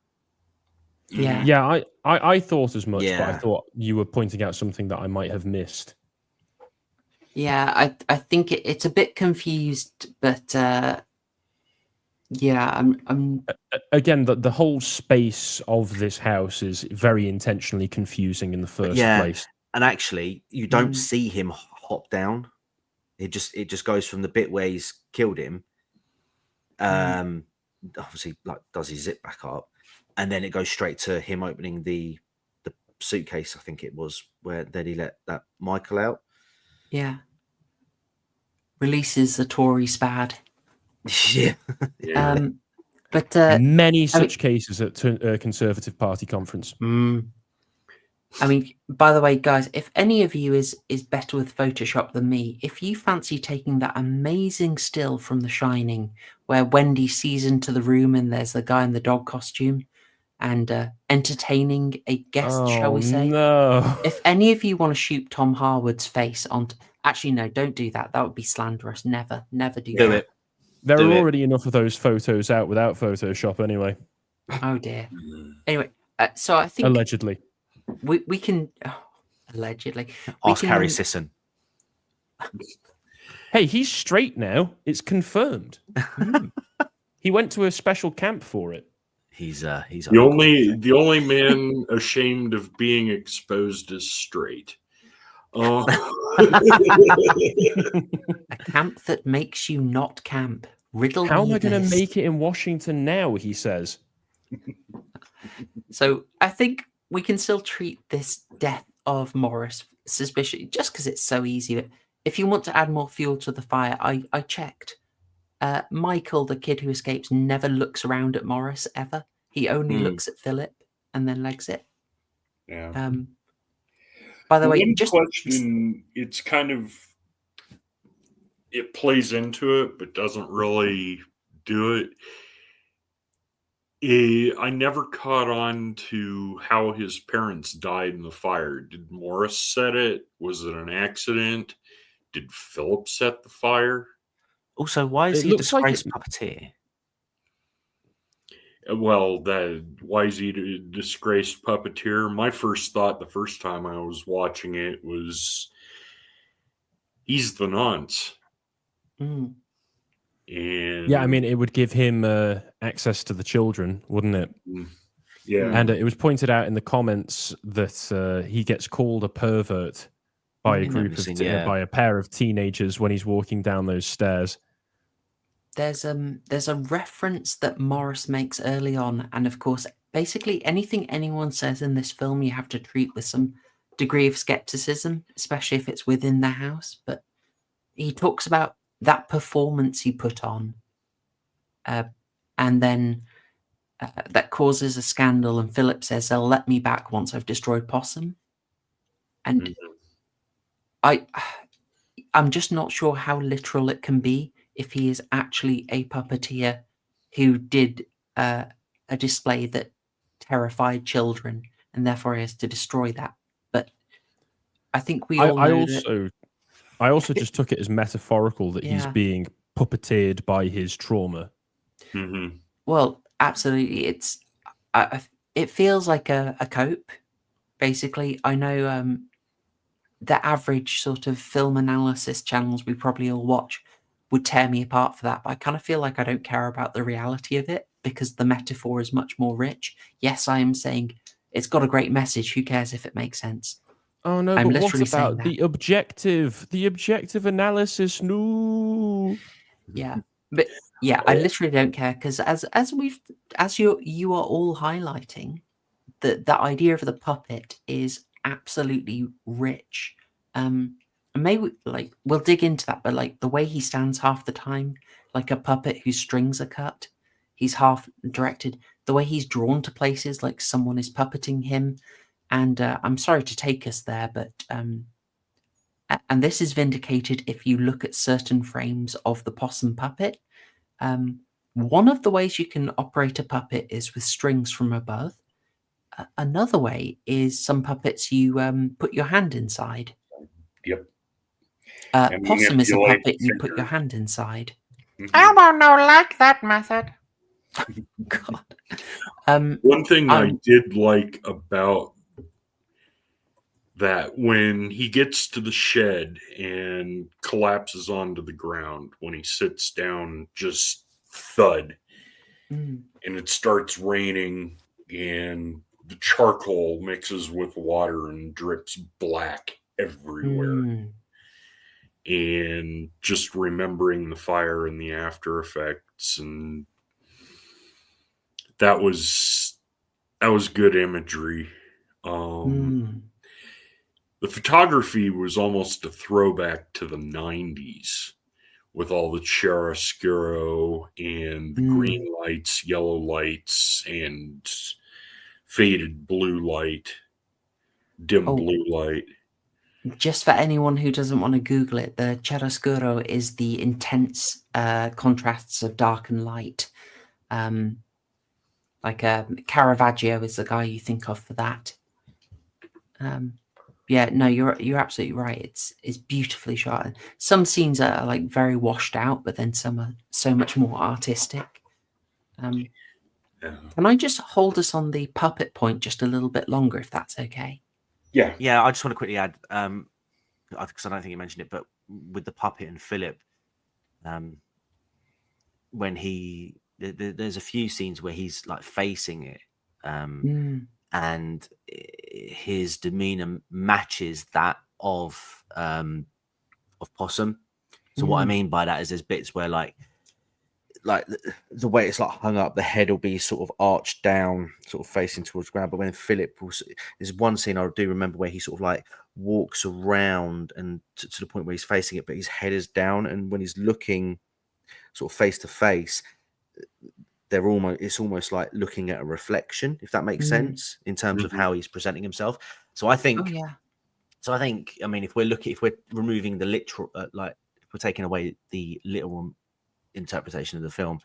Yeah, I thought as much, but I Yeah. thought you were pointing out something that I might have missed. Yeah, I think it's a bit confused, but yeah, I'm Again, the whole space of this house is very intentionally confusing in the first place. And actually, you don't see him hop down. It just goes from the bit where he's killed him. Obviously, like does his zip back up, and then it goes straight to him opening the suitcase. I think it was where then he let that Michael out. Yeah. Releases the Tory spad. Yeah. But many such cases at Conservative Party conference. I mean, by the way, guys, if any of you is better with Photoshop than me, if you fancy taking that amazing still from The Shining, where Wendy sees into the room and there's the guy in the dog costume, and entertaining a guest, shall we say? No. If any of you want to shoot Tom Harwood's face onto, actually, no, don't do that. That would be slanderous. Never do that. it. There are already enough of those photos out without Photoshop anyway. Oh dear. Anyway, so I think Allegedly. we can allegedly Ask Harry Sisson. Hey, he's straight now. It's confirmed. He went to a special camp for it. He's the only man ashamed of being exposed as straight. A camp that makes you not camp. Riddle. How am I going to make it in Washington now? He says. So I think we can still treat this death of Morris suspiciously, just because it's so easy. But if you want to add more fuel to the fire, I checked. Michael, the kid who escapes, never looks around at Morris ever. He only looks at Philip and then legs it. Yeah. By the way, one just question, it's kind of, it plays into it, but doesn't really do it. I never caught on to how his parents died in the fire. Did Morris set it? Was it an accident? Did Philip set the fire? Also, why is he a disgraced puppeteer? Well, why is he a disgraced puppeteer? My first thought the first time I was watching it was he's the nonce. And yeah, I mean, it would give him access to the children, wouldn't it? Yeah. And it was pointed out in the comments that he gets called a pervert by a In group every of scene, yeah. by a pair of teenagers when he's walking down those stairs. There's a reference that Morris makes early on, and of course, basically anything anyone says in this film, you have to treat with some degree of skepticism, especially if it's within the house. But he talks about that performance he put on, and then that causes a scandal. And Philip says they'll let me back once I've destroyed Possum, and I'm just not sure how literal it can be if he is actually a puppeteer who did a display that terrified children, and therefore he has to destroy that. But I think we all know that. I also just took it as metaphorical that he's Yeah. being puppeteered by his trauma. Mm-hmm. Well, absolutely. It feels like a cope, basically. I know the average sort of film analysis channels we probably all watch would tear me apart for that, but I kind of feel like I don't care about the reality of it because the metaphor is much more rich. Yes, I am saying it's got a great message. Who cares if it makes sense? Oh no, I'm but what literally saying about the objective analysis? No. Yeah, but yeah, I literally don't care because as you are all highlighting, the idea of the puppet is absolutely rich. And maybe like we'll dig into that, but like the way he stands half the time, like a puppet whose strings are cut, he's half directed. The way he's drawn to places like someone is puppeting him, and I'm sorry to take us there, but and this is vindicated if you look at certain frames of the possum puppet. One of the ways you can operate a puppet is with strings from above. Another way is some puppets you put your hand inside. Yep. Possum is a manipulate puppet you put fingers. your hand inside. I don't know, like that method. God. One thing I did like about that when he gets to the shed and collapses onto the ground, when he sits down, just thud, and it starts raining, and the charcoal mixes with water and drips black everywhere. And just remembering the fire and the after effects, and that was good imagery. The photography was almost a throwback to the 90s with all the chiaroscuro and the green lights, yellow lights, and faded blue light, dim blue light. Just for anyone who doesn't want to Google it, the chiaroscuro is the intense contrasts of dark and light. Like Caravaggio is the guy you think of for that. Yeah, no, you're absolutely right. It's beautifully shot. Some scenes are like very washed out, but then some are so much more artistic. Can I just hold us on the puppet point just a little bit longer, if that's okay? Yeah. I just want to quickly add, because I don't think you mentioned it, but with the puppet and Philip, when there's a few scenes where he's like facing it, and his demeanor matches that of Possum. So what I mean by that is there's bits where like the way it's like hung up, the head will be sort of arched down, sort of facing towards the ground. But when Philip there's one scene I do remember where he sort of like walks around and to the point where he's facing it, but his head is down, and when he's looking sort of face to face, it's almost like looking at a reflection, if that makes sense, in terms of how he's presenting himself. So I think, I mean, if we're removing the literal, like if we're taking away the literal interpretation of the film,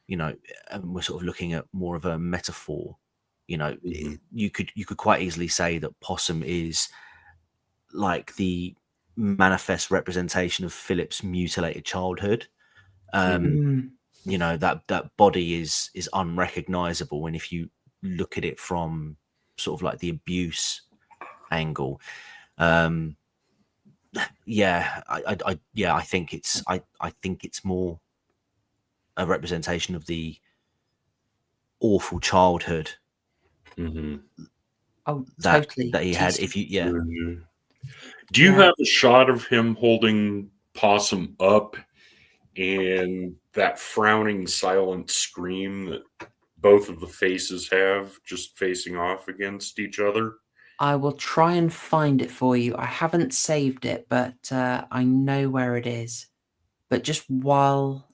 you know, and we're sort of looking at more of a metaphor, you know, you could quite easily say that Possum is like the manifest representation of Philip's mutilated childhood. You know, that body is unrecognizable, and if you look at it from sort of like the abuse angle, I think it's more a representation of the awful childhood Mm-hmm. Oh, that totally. that he had. Teased. If you, yeah, Do you Yeah. have a shot of him holding Possum up and that frowning silent scream that both of the faces have just facing off against each other? I will try and find it for you. I haven't saved it, but I know where it is. But just while,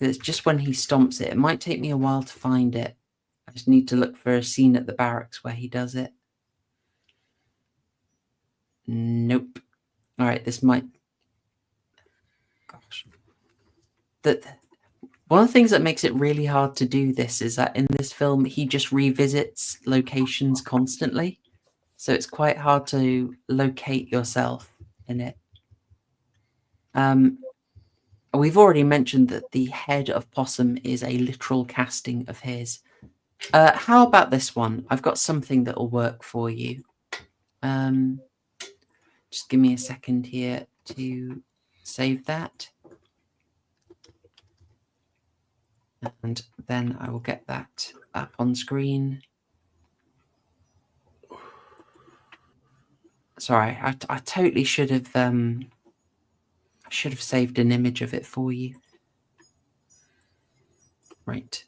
it's just when he stomps it. It might take me a while to find it. I just need to look for a scene at the barracks where he does it. Nope. All right, this might. Gosh. One of the things that makes it really hard to do this is that in this film he just revisits locations constantly, so it's quite hard to locate yourself in it. We've already mentioned that the head of Possum is a literal casting of his. How about this one? I've got something that will work for you. Just give me a second here to save that. And then I will get that up on screen. Sorry, I totally should have saved an image of it for you. Right.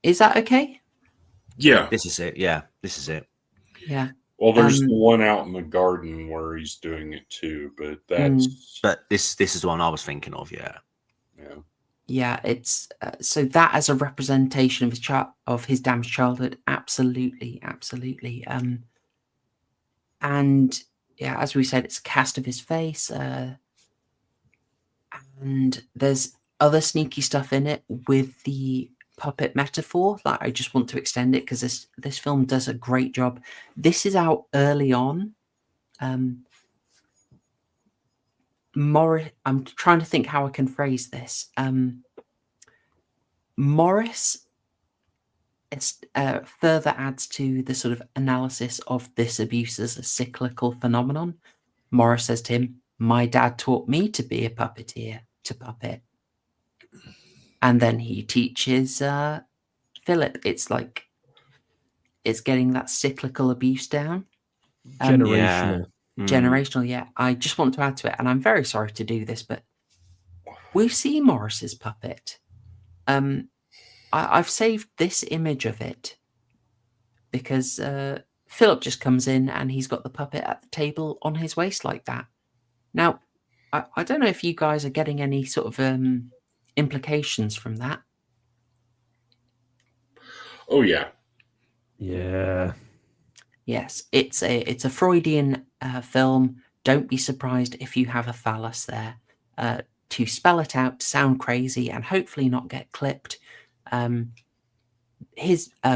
Is that okay? Yeah. this is it. Yeah, this is it. Yeah. Well, there's the one out in the garden where he's doing it too, but that's But this is the one I was thinking of. Yeah. Yeah, it's so that as a representation of his damaged childhood, absolutely. And yeah, as we said, it's a cast of his face, and there's other sneaky stuff in it with the puppet metaphor. Like, I just want to extend it because this film does a great job. This is out early on. Morris, I'm trying to think how I can phrase this. Morris further adds to the sort of analysis of this abuse as a cyclical phenomenon. Morris says to him, "My dad taught me to be a puppeteer, to puppet." And then he teaches Philip. It's like it's getting that cyclical abuse down. Generational. Generational, yeah. I just want to add to it, and I'm very sorry to do this, but we've seen Morris's puppet. I've saved this image of it because Philip just comes in and he's got the puppet at the table on his waist like that. Now, I don't know if you guys are getting any sort of implications from that. Oh yeah. Yeah. Yes, it's a Freudian film. Don't be surprised if you have a phallus there. To spell it out, sound crazy, and hopefully not get clipped.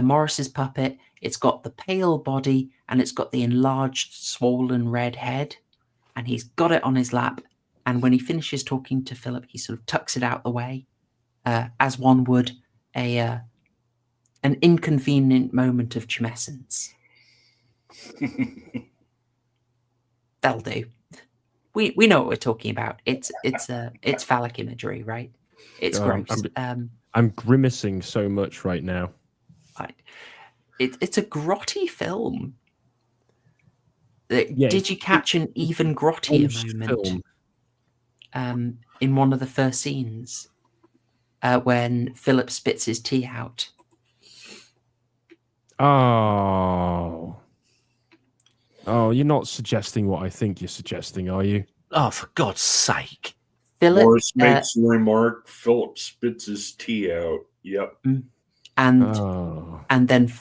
Morris's puppet, it's got the pale body and it's got the enlarged, swollen red head, and he's got it on his lap. And when he finishes talking to Philip, he sort of tucks it out the way, as one would an inconvenient moment of tumescence. That'll do. We know what we're talking about. It's phallic imagery, right? It's gross. I'm grimacing so much right now. Right. It's a grotty film. Yeah, Did you catch an even grottier moment in one of the first scenes when Philip spits his tea out? Oh, you're not suggesting what I think you're suggesting, are you? Oh, for God's sake. Philip, Morris makes the remark, Philip spits his tea out. Yep. And then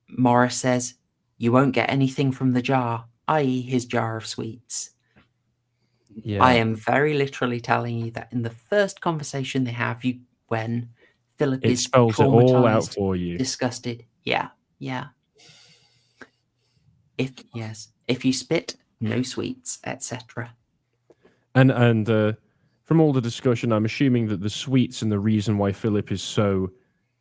Morris says, "You won't get anything from the jar," i.e. his jar of sweets. Yeah. I am very literally telling you that in the first conversation they have, when Philip is spells it all out traumatized, for you. disgusted. Yeah. If you spit, no sweets, etc. And from all the discussion, I'm assuming that the sweets and the reason why Philip is so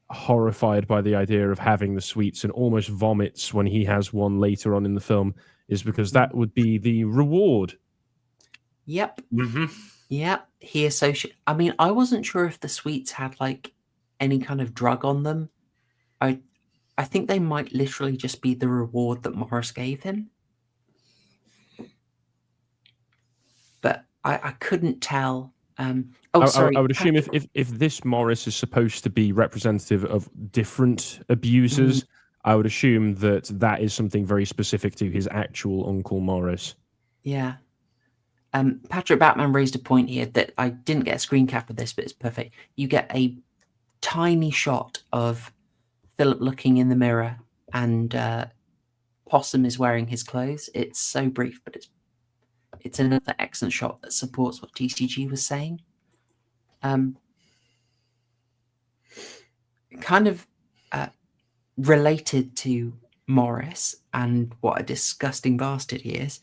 horrified by the idea of having the sweets and almost vomits when he has one later on in the film is because that would be the reward. Yep. Mm-hmm. Yep. I mean, I wasn't sure if the sweets had like any kind of drug on them. I think they might literally just be the reward that Morris gave him. But I couldn't tell. Sorry. I would assume if this Morris is supposed to be representative of different abusers, I would assume that is something very specific to his actual Uncle Morris. Yeah. Patrick Batman raised a point here that I didn't get a screen cap of this, but it's perfect. You get a tiny shot of Philip looking in the mirror, and Possum is wearing his clothes. It's so brief, but it's another excellent shot that supports what TCG was saying. Kind of related to Morris and what a disgusting bastard he is.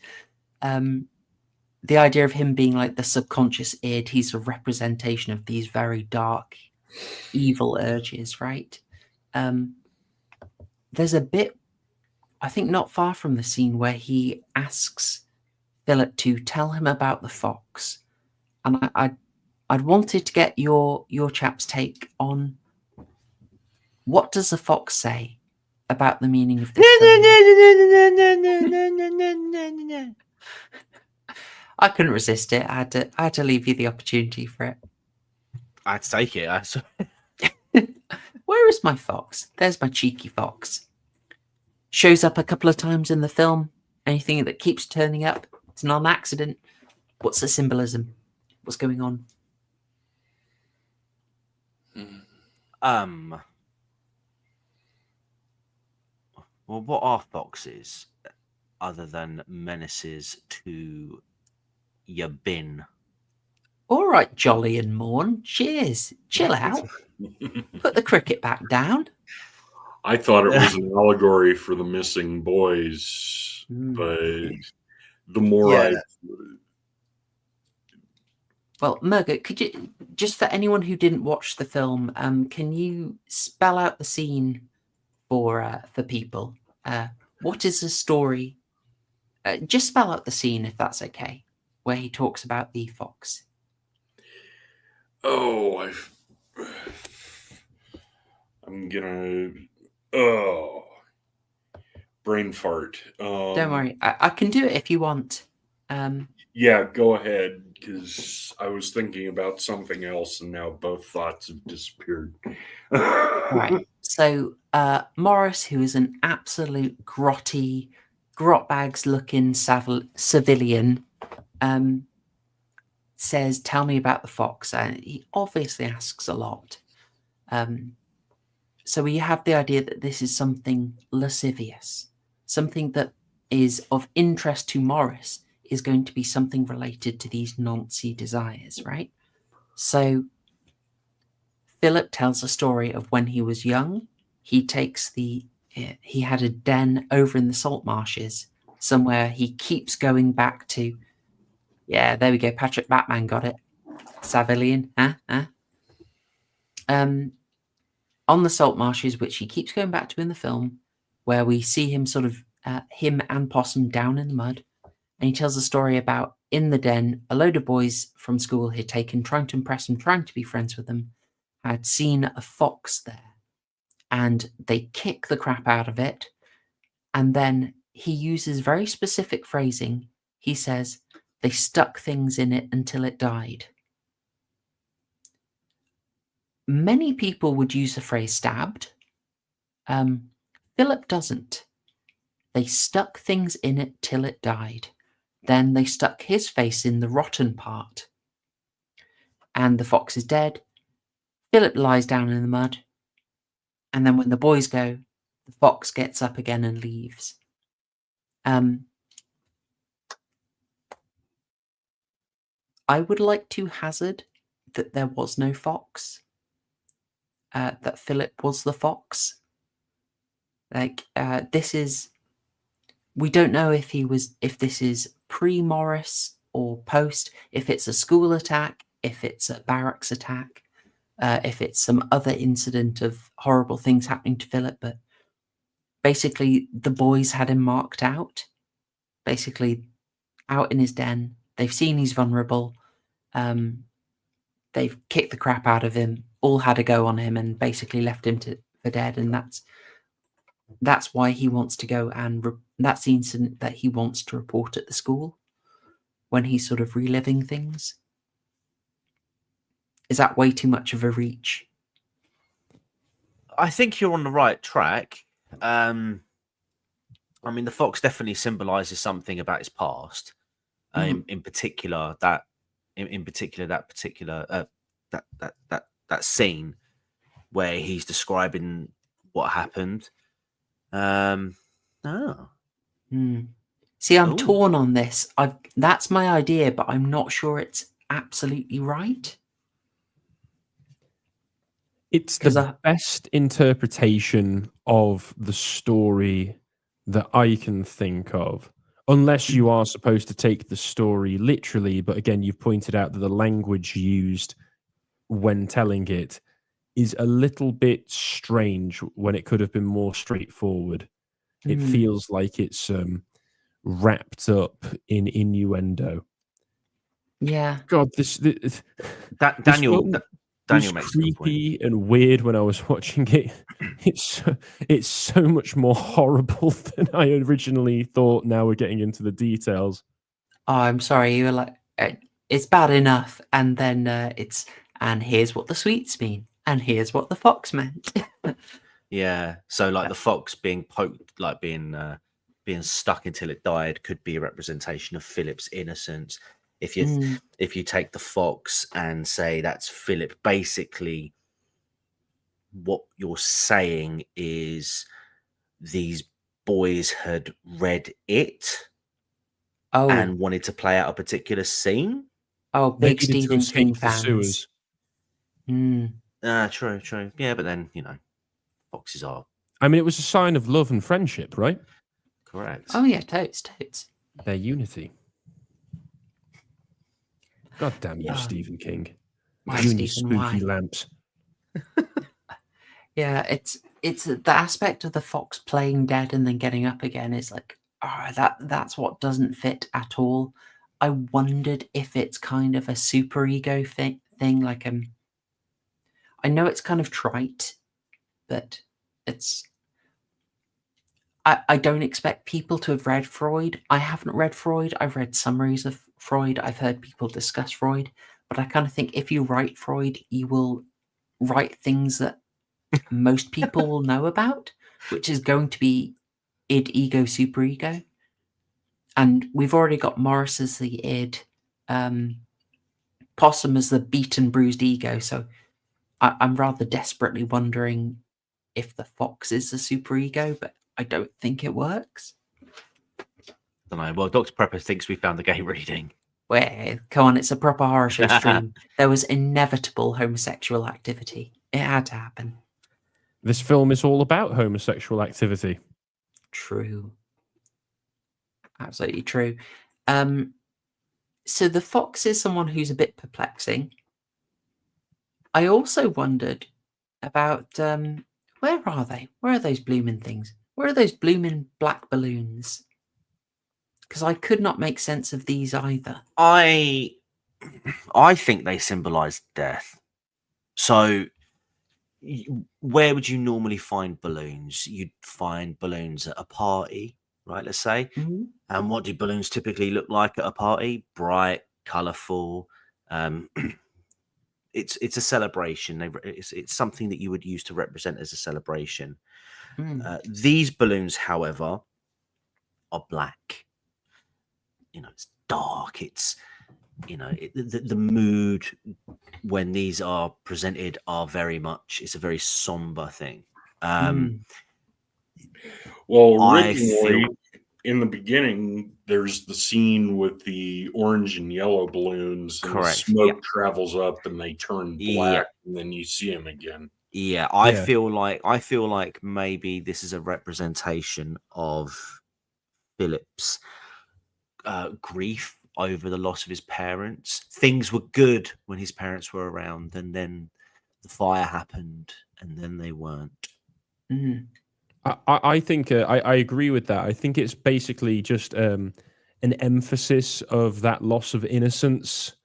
The idea of him being like the subconscious id, he's a representation of these very dark, evil urges, right? There's a bit, I think not far from the scene, where he asks Philip to tell him about the fox. And I'd wanted to get your chap's take on what does the fox say about the meaning of this film? I couldn't resist it. I had to leave you the opportunity for it. I had to take it. Where is my fox? There's my cheeky fox. Shows up a couple of times in the film. Anything that keeps turning up, it's not an accident. What's the symbolism? What's going on? Well, what are foxes other than menaces to your bin? All right, Jolly and Morn. Cheers. Chill out. Put the cricket back down. I thought it was an allegory for the missing boys, but the more Well, Murgoot, could you, just for anyone who didn't watch the film, can you spell out the scene for people? What is the story? Just spell out the scene, if that's okay, where he talks about the fox. I'm gonna brain fart. Don't worry, I can do it if you want. Yeah, go ahead, because I was thinking about something else, and now both thoughts have disappeared. Right. So Morris, who is an absolute grotty, grotbags-looking civilian, says, "Tell me about the fox." And he obviously asks a lot. So we have the idea that this is something lascivious, something that is of interest to Morris is going to be something related to these Nancy desires, right? So Philip tells a story of when he was young. He had a den over in the salt marshes somewhere. He keeps going back to, yeah, there we go. Patrick Batman got it. Savilian, on the salt marshes, which he keeps going back to in the film, where we see him sort of, him and Possum down in the mud. And he tells a story about in the den, a load of boys from school he'd taken, trying to impress them, trying to be friends with them, had seen a fox there. And they kick the crap out of it. And then he uses very specific phrasing. He says, they stuck things in it until it died. Many people would use the phrase stabbed. Philip doesn't. They stuck things in it till it died. Then they stuck his face in the rotten part. And the fox is dead. Philip lies down in the mud. And then when the boys go, the fox gets up again and leaves. I would like to hazard that there was no fox. That Philip was the fox. This is, we don't know if this is pre-Morris or post, if it's a school attack, if it's a barracks attack, if it's some other incident of horrible things happening to Philip, but basically the boys had him marked out, basically out in his den. They've seen he's vulnerable. They've kicked the crap out of him, all had a go on him, and basically left him dead, and that's why he wants to go and that's the incident that he wants to report at the school when he's sort of reliving things. Is that way too much of a reach? I think you're on the right track. I mean, the fox definitely symbolizes something about his past. In particular, that scene where he's describing what happened. See, I'm torn on this. That's my idea, but I'm not sure it's absolutely right. It's the best interpretation of the story that I can think of, unless you are supposed to take the story literally. But again, you've pointed out that the language used when telling it is a little bit strange when it could have been more straightforward. It feels like it's wrapped up in innuendo. Yeah. God, Daniel makes creepy and weird when I was watching it. It's so much more horrible than I originally thought. Now we're getting into the details. Oh, I'm sorry. You were like, it's bad enough, and then and here's what the sweets mean, and here's what the fox meant. Yeah. So like the fox being poked, like being stuck until it died, could be a representation of Philip's innocence. If you take the fox and say that's Philip, basically what you're saying is these boys had read it and wanted to play out a particular scene. Oh, big Stephen King fans. True. Yeah, but then, foxes are. I mean, it was a sign of love and friendship, right? Correct. Oh, yeah, totes. Their unity. God damn you, Stephen King. Junior spooky lamps. Yeah, it's the aspect of the fox playing dead and then getting up again is like, that's what doesn't fit at all. I wondered if it's kind of a super ego thing. Like, I know it's kind of trite, but it's. I don't expect people to have read Freud. I haven't read Freud. I've read summaries of Freud. I've heard people discuss Freud, but I kind of think if you write Freud, you will write things that most people will know about, which is going to be id, ego, superego. And we've already got Morris as the id, Possum as the beaten, bruised ego. So I'm rather desperately wondering if the fox is the superego, but I don't think it works. I don't know. Well, Dr. Prepper thinks we found the gay reading. Well, come on, it's a proper horror show stream. There was inevitable homosexual activity. It had to happen. This film is all about homosexual activity. True. Absolutely true. So the fox is someone who's a bit perplexing. I also wondered about where are they? Where are those blooming things? Where are those blooming black balloons? Because I could not make sense of these either. I think they symbolise death. So where would you normally find balloons? You'd find balloons at a party, right? Let's say. Mm-hmm. And what do balloons typically look like at a party? Bright, colourful. It's a celebration. It's something that you would use to represent as a celebration. These balloons, however, are black. It's dark. It's the mood when these are presented are very much. It's a very somber thing. Well, originally, in the beginning, there's the scene with the orange and yellow balloons. And correct. The smoke travels up and they turn black, and then you see them again. Yeah, I feel like maybe this is a representation of Philip's grief over the loss of his parents. Things were good when his parents were around, and then the fire happened, and then they weren't. I think I agree with that. I think it's basically just an emphasis of that loss of innocence.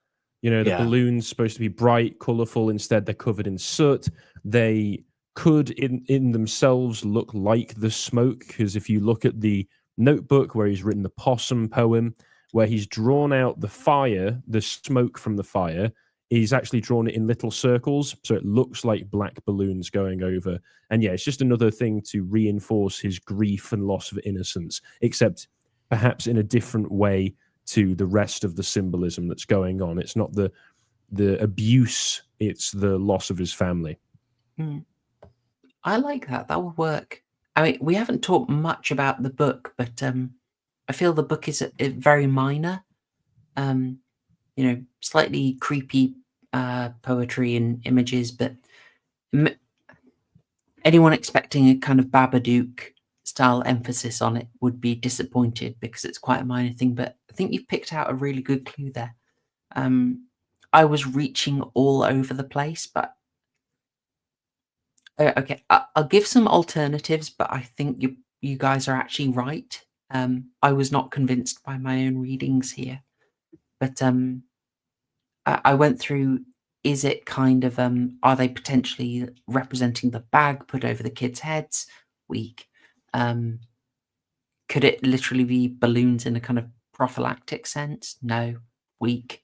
The balloons supposed to be bright, colourful. Instead, they're covered in soot. They could in themselves look like the smoke, because if you look at the notebook where he's written the Possum poem, where he's drawn out the fire, the smoke from the fire, he's actually drawn it in little circles, so it looks like black balloons going over. And yeah, it's just another thing to reinforce his grief and loss of innocence, except perhaps in a different way to the rest of the symbolism that's going on. It's not the abuse, it's the loss of his family. I like that. That would work. I mean, we haven't talked much about the book, but I feel the book is very minor. Slightly creepy poetry and images, but anyone expecting a kind of Babadook style emphasis on it would be disappointed because it's quite a minor thing. But I think you've picked out a really good clue there. I was reaching all over the place, but okay, I'll give some alternatives, but I think you guys are actually right. I was not convinced by my own readings here, but I went through, is it kind of, are they potentially representing the bag put over the kids' heads? Weak. Could it literally be balloons in a kind of prophylactic sense? No. Weak.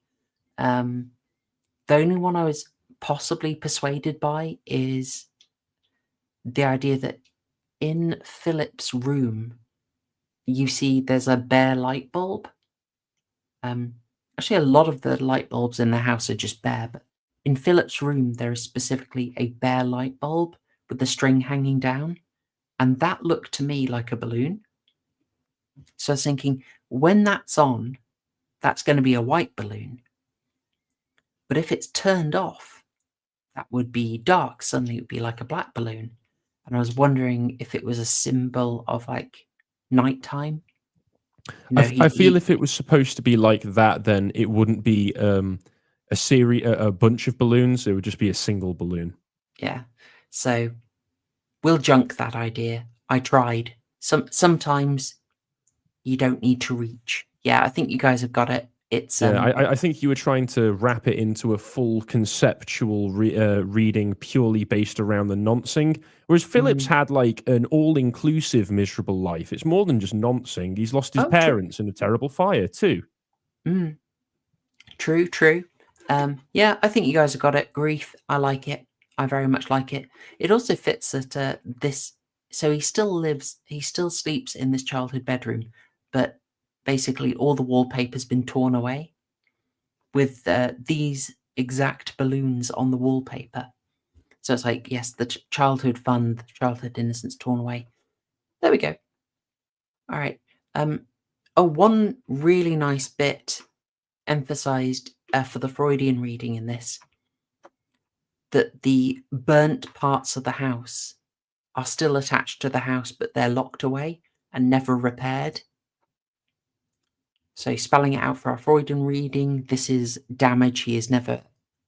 The only one I was possibly persuaded by is the idea that in Philip's room, you see there's a bare light bulb. Actually, a lot of the light bulbs in the house are just bare, but in Philip's room, there is specifically a bare light bulb with the string hanging down, and that looked to me like a balloon. So I was thinking, when that's on, that's going to be a white balloon. But if it's turned off, that would be dark. Suddenly it would be like a black balloon. And I was wondering if it was a symbol of like nighttime. I feel if it was supposed to be like that, then it wouldn't be a bunch of balloons. It would just be a single balloon. Yeah. So we'll junk that idea. I tried. Sometimes you don't need to reach. Yeah, I think you guys have got it. It's I think you were trying to wrap it into a full conceptual reading purely based around the noncing, whereas Philip's had like an all-inclusive miserable life. It's more than just noncing. He's lost his parents in a terrible fire too. True. Yeah, I think you guys have got it. Grief, I like it. I very much like it. It also fits that this. So he still sleeps in this childhood bedroom, but basically all the wallpaper's been torn away with these exact balloons on the wallpaper. So it's like, yes, the childhood fun, the childhood innocence torn away. There we go. All right. One really nice bit emphasized for the Freudian reading in this, that the burnt parts of the house are still attached to the house, but they're locked away and never repaired. So spelling it out for our Freudian reading, this is damage he is never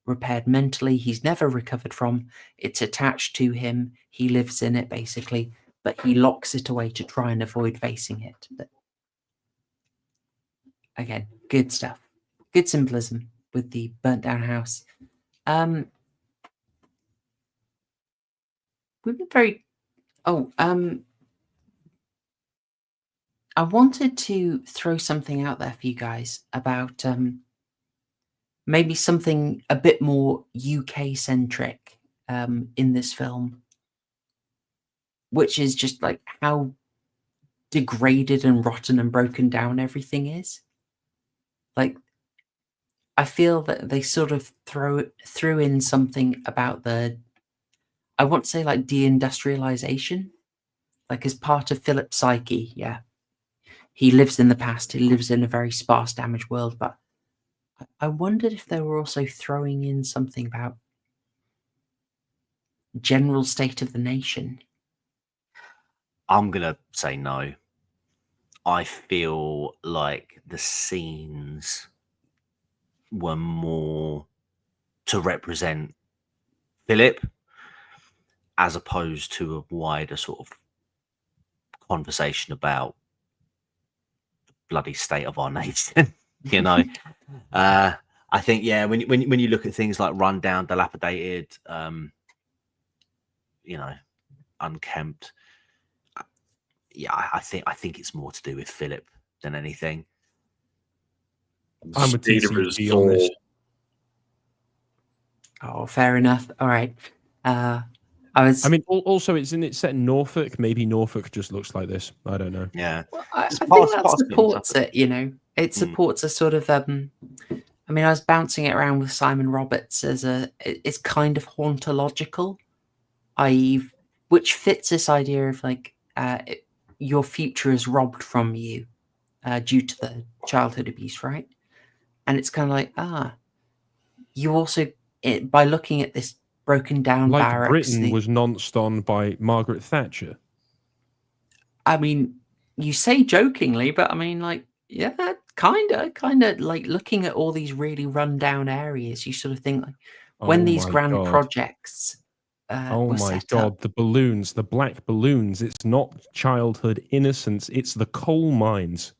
repaired mentally, he's never recovered from, it's attached to him, he lives in it basically, but he locks it away to try and avoid facing it. But again, good stuff. Good symbolism with the burnt down house. We've been very... I wanted to throw something out there for you guys about maybe something a bit more UK-centric in this film, which is just like how degraded and rotten and broken down everything is. Like, I feel that they sort of threw in something about the, I want to say like deindustrialization, like as part of Philip's psyche, yeah. He lives in the past, he lives in a very sparse, damaged world, but I wondered if they were also throwing in something about general state of the nation. I'm going to say no. I feel like the scenes were more to represent Philip as opposed to a wider sort of conversation about bloody state of our nation. You know, I think, yeah, when you look at things like run down, dilapidated, unkempt. Yeah, I think it's more to do with Philip than anything. I'm with State of his TCG on this. soul. Oh, fair enough. All right. I mean, also it's set in Norfolk. Maybe Norfolk just looks like this. I don't know. Yeah, Well, I think that supports it. It supports a sort of. I mean, I was bouncing it around with Simon Roberts as it's kind of hauntological, i.e., which fits this idea of your future is robbed from you due to the childhood abuse, right? And it's kind of like, you also, by looking at this broken down Like barracks. Britain was nonced on by Margaret Thatcher. I mean, you say jokingly, but I mean, yeah, kind of like looking at all these really run down areas, you sort of think like when these grand projects oh were my set God, up. the balloons, the black balloons. It's not childhood innocence. It's the coal mines.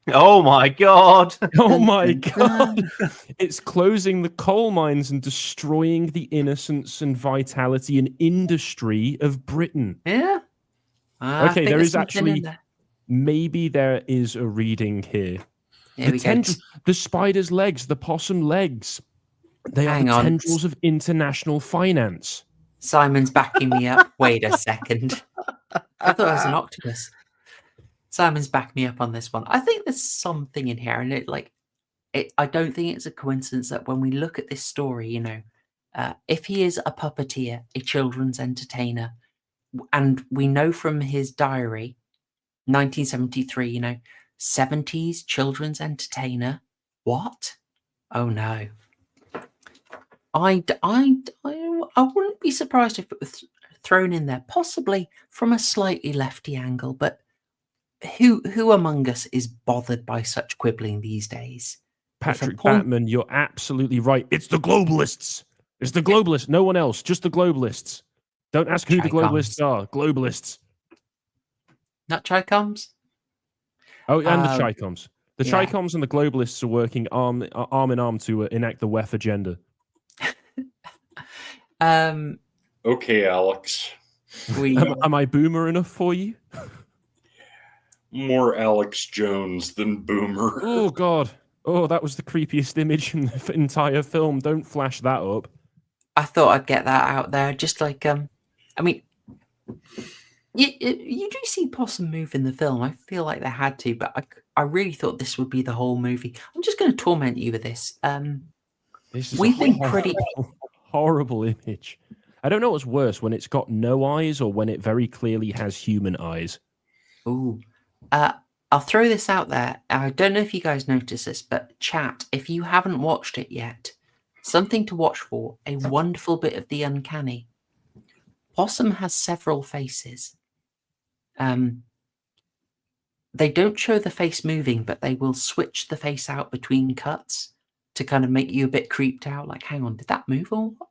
Oh my God. Oh my God. It's closing the coal mines and destroying the innocence and vitality and industry of Britain. Yeah. Okay, there is actually, maybe there is a reading here. The spider's legs, the possum legs, they are the tendrils of international finance. Simon's backing me up. Wait a second. I thought I was an octopus. Simon's backed me up on this one. I think there's something in here, and I don't think it's a coincidence that when we look at this story, if he is a puppeteer, a children's entertainer, and we know from his diary, 1973, 70s children's entertainer. What? Oh no. I wouldn't be surprised if it was thrown in there, possibly from a slightly lefty angle, but who among us is bothered by such quibbling these days? Patrick Batman, you're absolutely right. It's the globalists. It's the globalists. No one else. Just the globalists. Don't ask who the globalists are. Globalists. Not Chicoms? Oh, and the Chicoms. The Chicoms and the globalists are working arm in arm to enact the WEF agenda. Okay, Alex. Am I boomer enough for you? More Alex Jones than Boomer. Oh, God. Oh, that was the creepiest image in the entire film. Don't flash that up. I thought I'd get that out there. Just like, I mean, you do see Possum move in the film. I feel like they had to, but I really thought this would be the whole movie. I'm just going to torment you with this. This is pretty horrible image. I don't know what's worse, when it's got no eyes or when it very clearly has human eyes. Ooh. I'll throw this out there. I don't know if you guys notice this, but chat, if you haven't watched it yet, something to watch for, a wonderful bit of the uncanny. Possum has several faces. They don't show the face moving, but they will switch the face out between cuts to kind of make you a bit creeped out. Like, hang on, did that move or what?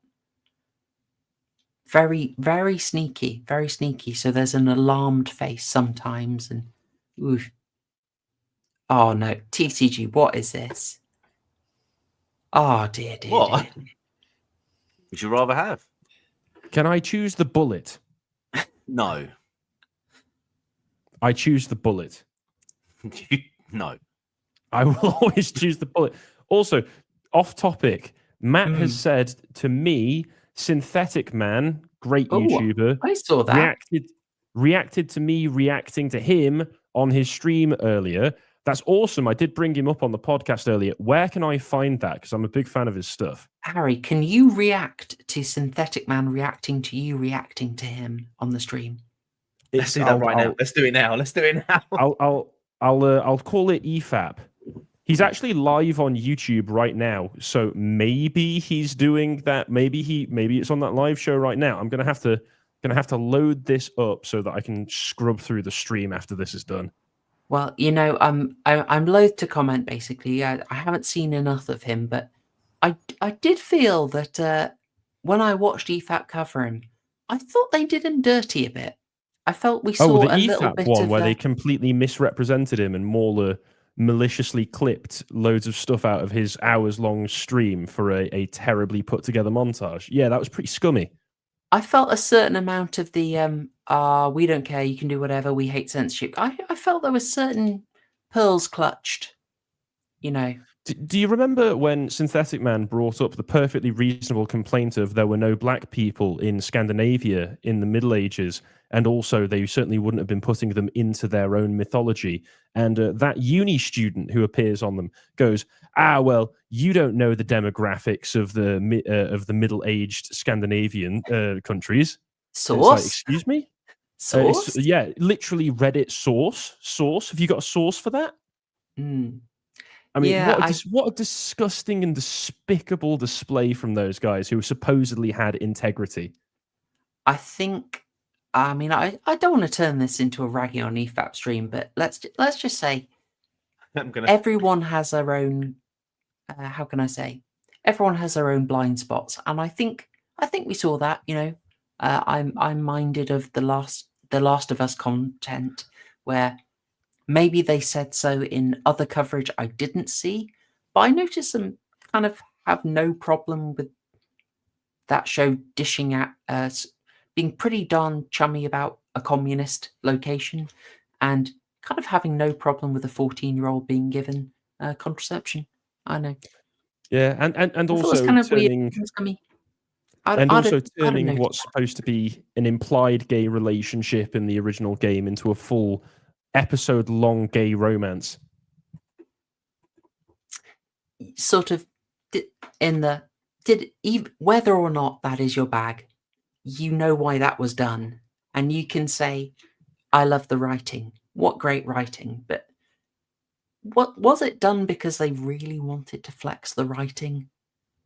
Very, very sneaky, very sneaky. So there's an alarmed face sometimes, and oof. Oh no, TCG, what is this? Oh dear. What would you rather have? Can I choose the bullet? No. I choose the bullet. No. I will always choose the bullet. Also, off topic, Matt has said to me, Synthetic Man, great YouTuber, I saw that. Reacted to me reacting to him on his stream earlier. That's awesome. I did bring him up on the podcast earlier. Where can I find that? Because I'm a big fan of his stuff. Harry, can you react to Synthetic Man reacting to you reacting to him on the stream? Let's do that right now. Let's do it now. I'll call it EFAP. He's actually live on YouTube right now, so maybe he's doing that. Maybe it's on that live show right now. I'm gonna have to load this up so that I can scrub through the stream after this is done. Well, I'm loath to comment. Basically, I haven't seen enough of him, but I did feel that when I watched EFAP cover him, I thought they did him dirty a bit. I felt we saw the a little EFAP bit one of where they completely misrepresented him and Mauler maliciously clipped loads of stuff out of his hours-long stream for a terribly put-together montage. Yeah, that was pretty scummy. I felt a certain amount of the we don't care, you can do whatever, we hate censorship. I felt there was certain pearls clutched, you know. Do you remember when Synthetic Man brought up the perfectly reasonable complaint of there were no black people in Scandinavia in the Middle Ages, and also they certainly wouldn't have been putting them into their own mythology? And that uni student who appears on them goes, well, you don't know the demographics of the middle-aged Scandinavian countries. Source? Like, excuse me? Source? Yeah, literally Reddit source. Source? Have you got a source for that? I mean, Yeah, what a disgusting and despicable display from those guys who supposedly had integrity. I think, I mean, I don't want to turn this into a ragging on EFAP stream, but let's just say everyone has their own, how can I say? Everyone has their own blind spots. And I think we saw that, you know. I'm minded of the Last of Us content where maybe they said so in other coverage I didn't see, but I noticed them kind of have no problem with that show dishing at being pretty darn chummy about a communist location and kind of having no problem with a 14-year-old being given contraception. I know. Yeah, and also kind of turning weird, turning what's supposed to be an implied gay relationship in the original game into a full episode-long gay romance. Sort of whether or not that is your bag, you know why that was done, and you can say, I love the writing. What great writing. But what was it done because they really wanted to flex the writing?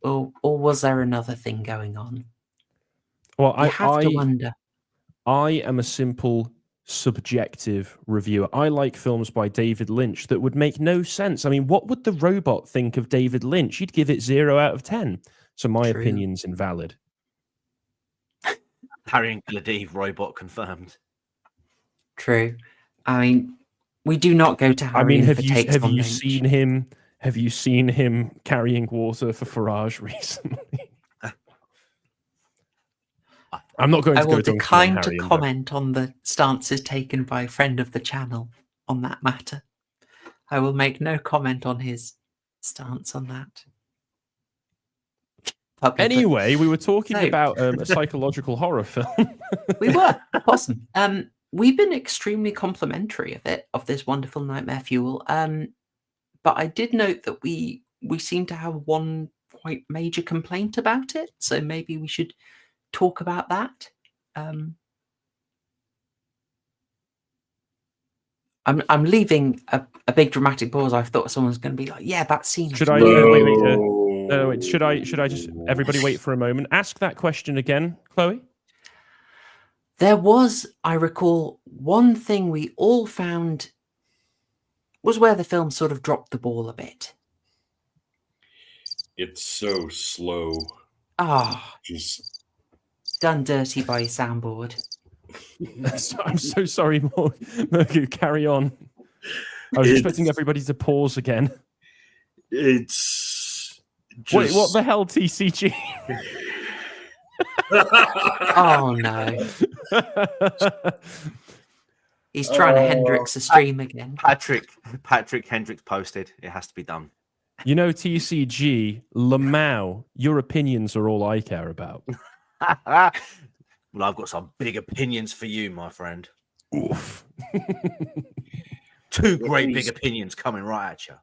Or was there another thing going on? Well, you have to wonder. I am a simple subjective reviewer. I like films by David Lynch that would make no sense. I mean, what would the robot think of David Lynch? He'd give it 0 out of 10. So my opinion's invalid. Harry and Gladive robot confirmed. True. I mean, we do not go to Harry. I mean, have you seen him carrying water for Farage recently? I'm not going to I will go decline to comment on the stances taken by a friend of the channel on that matter. I will make no comment on his stance on that. Anyway, we were talking about a psychological horror film. We were. Possum. We've been extremely complimentary of this wonderful Nightmare Fuel. But I did note that we seem to have one quite major complaint about it. So maybe we should talk about that. I'm leaving a big dramatic pause. I thought someone's going to be like, "Yeah, that scene." Should I? Wait. Should I just everybody wait for a moment? Ask that question again, Chloe. There was, I recall, one thing we all found was where the film sort of dropped the ball a bit. It's so slow. Just done dirty by a soundboard. I'm so sorry, Murgoot. Carry on. I was expecting everybody to pause again. It's just... Wait, what the hell, TCG? Oh no. He's trying to Hendrix the stream again. Patrick Hendricks posted. It has to be done. You know, TCG, Lamau, your opinions are all I care about. Well, I've got some big opinions for you, my friend. Oof. Two great big opinions coming right at you.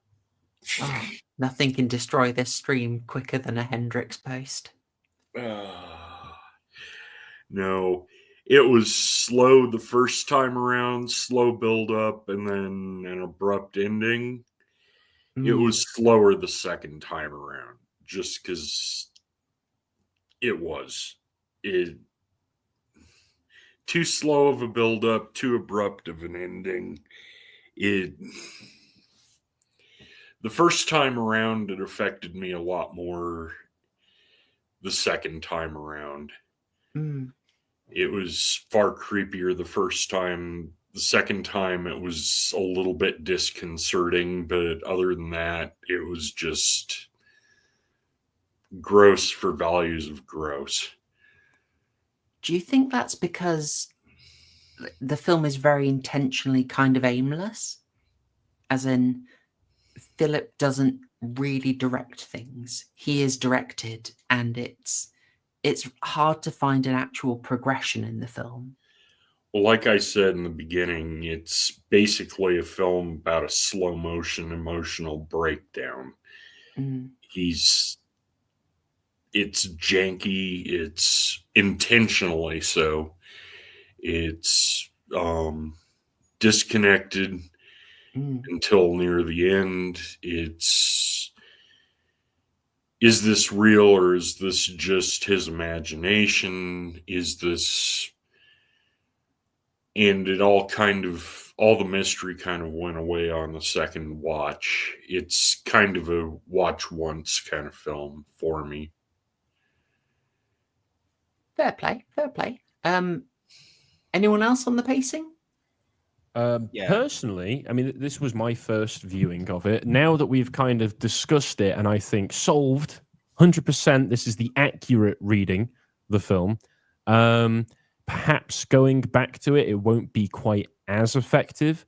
Oh, nothing can destroy this stream quicker than a Hendrix post. No, it was slow the first time around, slow build up, and then an abrupt ending. It was slower the second time around, just because it was. Too slow of a build up, too abrupt of an ending. The first time around, it affected me a lot more the second time around. It was far creepier the first time. The second time, it was a little bit disconcerting, but other than that, it was just gross for values of gross. Do you think that's because the film is very intentionally kind of aimless? As in, Philip doesn't really direct things. He is directed, and it's hard to find an actual progression in the film. Well, like I said in the beginning, it's basically a film about a slow motion emotional breakdown. Mm. It's janky, it's intentionally so. It's disconnected until near the end. Is this real, or is this just his imagination? And it all the mystery kind of went away on the second watch. It's kind of a watch once kind of film for me. Fair play, fair play. Anyone else on the pacing? Personally, I mean, this was my first viewing of it. Now that we've kind of discussed it, and I think solved 100%, this is the accurate reading of the film. Perhaps going back to it, it won't be quite as effective,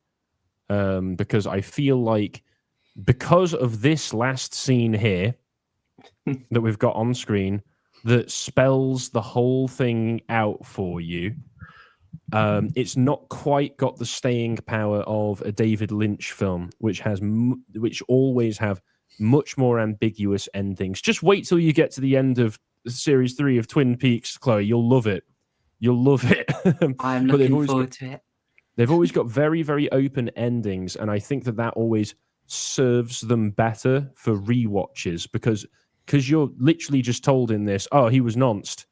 because I feel like because of this last scene here that we've got on screen that spells the whole thing out for you. It's not quite got the staying power of a David Lynch film, which always have much more ambiguous endings. Just wait till you get to the end of series 3 of Twin Peaks, Chloe. You'll love it. You'll love it. I'm looking forward to it. They've always got very, very open endings, and I think that always serves them better for rewatches because you're literally just told in this, oh, he was nonced.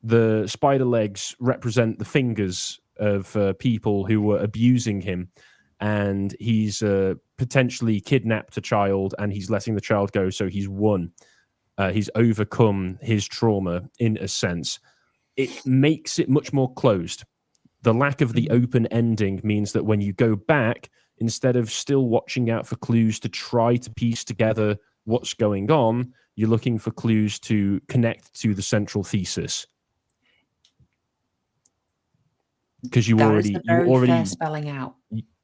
The spider legs represent the fingers of people who were abusing him, and he's potentially kidnapped a child, and he's letting the child go, so he's won. He's overcome his trauma, in a sense. It makes it much more closed. The lack of the open ending means that when you go back, instead of still watching out for clues to try to piece together what's going on, you're looking for clues to connect to the central thesis. Because you already fair spelling out.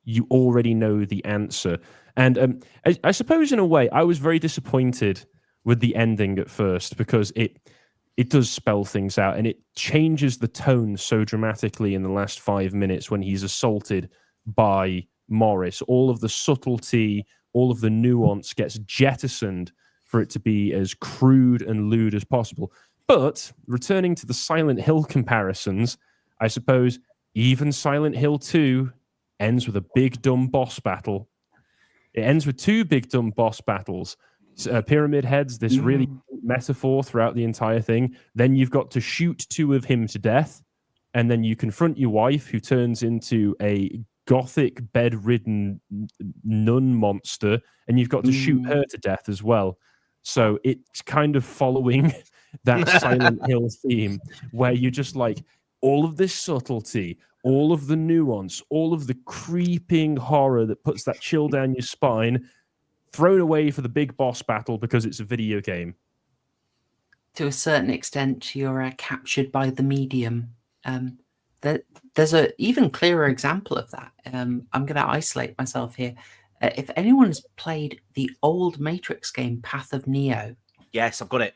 You already know the answer. And I suppose in a way I was very disappointed with the ending at first because it does spell things out, and it changes the tone so dramatically in the last 5 minutes when he's assaulted by Morris. All of the subtlety, all of the nuance gets jettisoned for it to be as crude and lewd as possible. But returning to the Silent Hill comparisons, I suppose even Silent Hill 2 ends with a big dumb boss battle. It ends with 2 big dumb boss battles. Pyramid heads, this really metaphor throughout the entire thing. Then you've got to shoot 2 of him to death, and then you confront your wife, who turns into a gothic bedridden nun monster, and you've got to shoot her to death as well. So it's kind of following that Silent Hill theme, where you're just like, all of this subtlety, all of the nuance, all of the creeping horror that puts that chill down your spine, thrown away for the big boss battle because it's a video game. To a certain extent, you're captured by the medium. There's an even clearer example of that. I'm going to isolate myself here. If anyone's played the old Matrix game, Path of Neo. Yes, I've got it.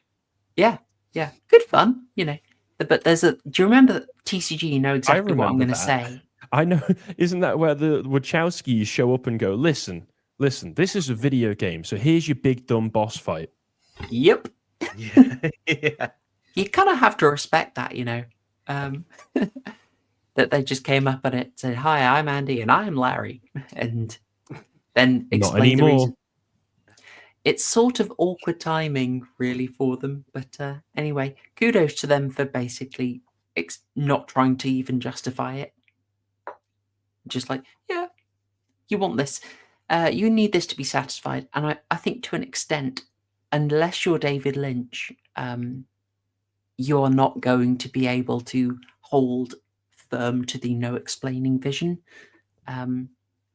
Yeah. Good fun, you know. But do you remember TCG? You know exactly what I'm going to say. I know. Isn't that where the Wachowskis show up and go, listen, this is a video game, so here's your big dumb boss fight. Yep. Yeah. You kind of have to respect that, you know. That they just came up and it said, hi, I'm Andy and I'm Larry. And then explain the reason. It's sort of awkward timing, really, for them. But anyway, kudos to them for basically not trying to even justify it. Just like, yeah, you want this. You need this to be satisfied. And I think to an extent, unless you're David Lynch, you're not going to be able to hold firm to the no explaining vision.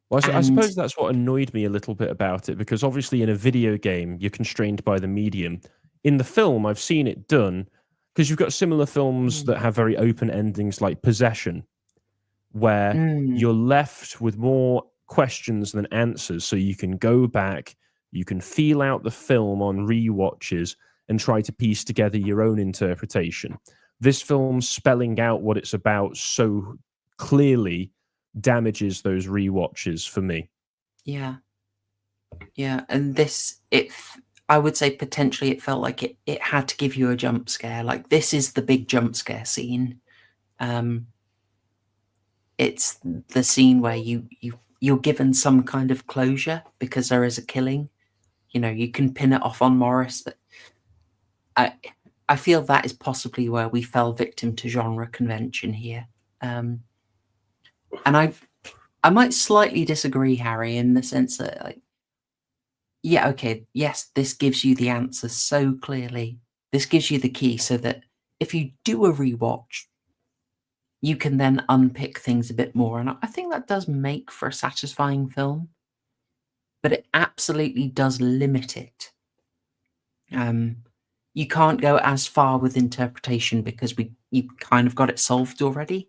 Well, I suppose that's what annoyed me a little bit about it, because obviously in a video game, you're constrained by the medium. In the film, I've seen it done. Because you've got similar films that have very open endings, like Possession, where you're left with more questions than answers. So you can go back, you can feel out the film on rewatches and try to piece together your own interpretation. This film spelling out what it's about so clearly damages those rewatches for me. Yeah. Yeah, and this, I would say potentially it felt like it had to give you a jump scare. Like, this is the big jump scare scene. It's the scene where you're given some kind of closure because there is a killing. You know, you can pin it off on Morris. That I feel that is possibly where we fell victim to genre convention here. And I might slightly disagree, Harry, in the sense that, like, yeah, okay, yes, this gives you the answer so clearly. This gives you the key so that if you do a rewatch, you can then unpick things a bit more. And I think that does make for a satisfying film, but it absolutely does limit it. You can't go as far with interpretation because you kind of got it solved already.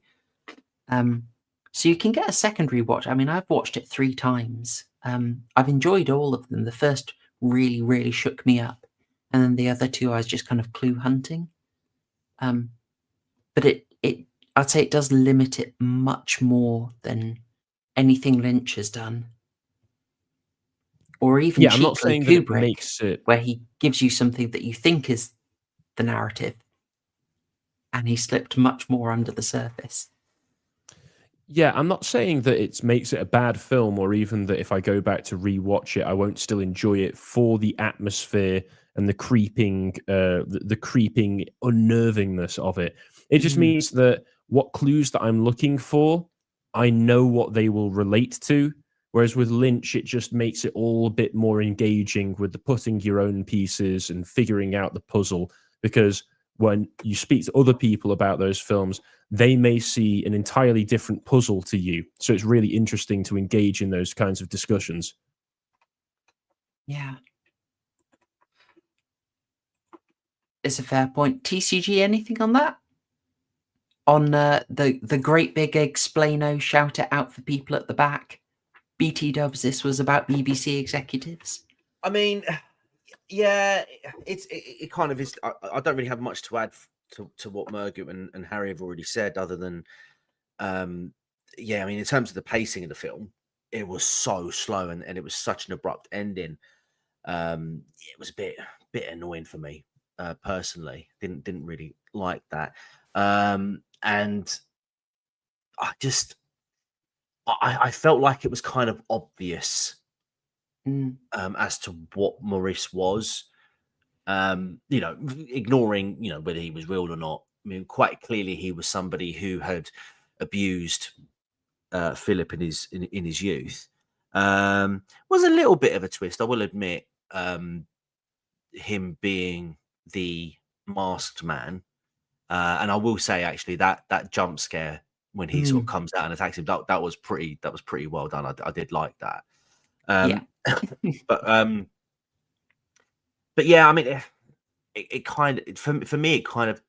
So you can get a second rewatch. I mean, I've watched it 3 times. I've enjoyed all of them. The first really, really shook me up. And then the other 2, I was just kind of clue hunting. But I'd say it does limit it much more than anything Lynch has done. Or even I'm not cheaply saying that it Kubrick, makes it... where he gives you something that you think is the narrative. And he slipped much more under the surface. Yeah, I'm not saying that it makes it a bad film, or even that if I go back to rewatch it, I won't still enjoy it for the atmosphere and the creeping unnervingness of it. It just means that what clues that I'm looking for, I know what they will relate to. Whereas with Lynch, it just makes it all a bit more engaging with the putting your own pieces and figuring out the puzzle. Because when you speak to other people about those films, they may see an entirely different puzzle to you. So it's really interesting to engage in those kinds of discussions. Yeah. It's a fair point. TCG, anything on that? On the great big explaino, shout it out for people at the back. BT dubs, this was about BBC executives. I mean, yeah, it kind of is. I don't really have much to add to what Murgoot and Harry have already said, other than, yeah, I mean, in terms of the pacing of the film, it was so slow and it was such an abrupt ending. It was a bit annoying for me personally. Didn't really like that, and I felt like it was kind of obvious as to what Maurice was. Ignoring, whether he was real or not. I mean, quite clearly he was somebody who had abused Philip in his youth. Was a little bit of a twist, I will admit, him being the masked man. And I will say, actually, that jump scare when he sort of comes out and attacks him, that was pretty well done. I did like that. Yeah. But yeah, I mean, it kind of, for me, it kind of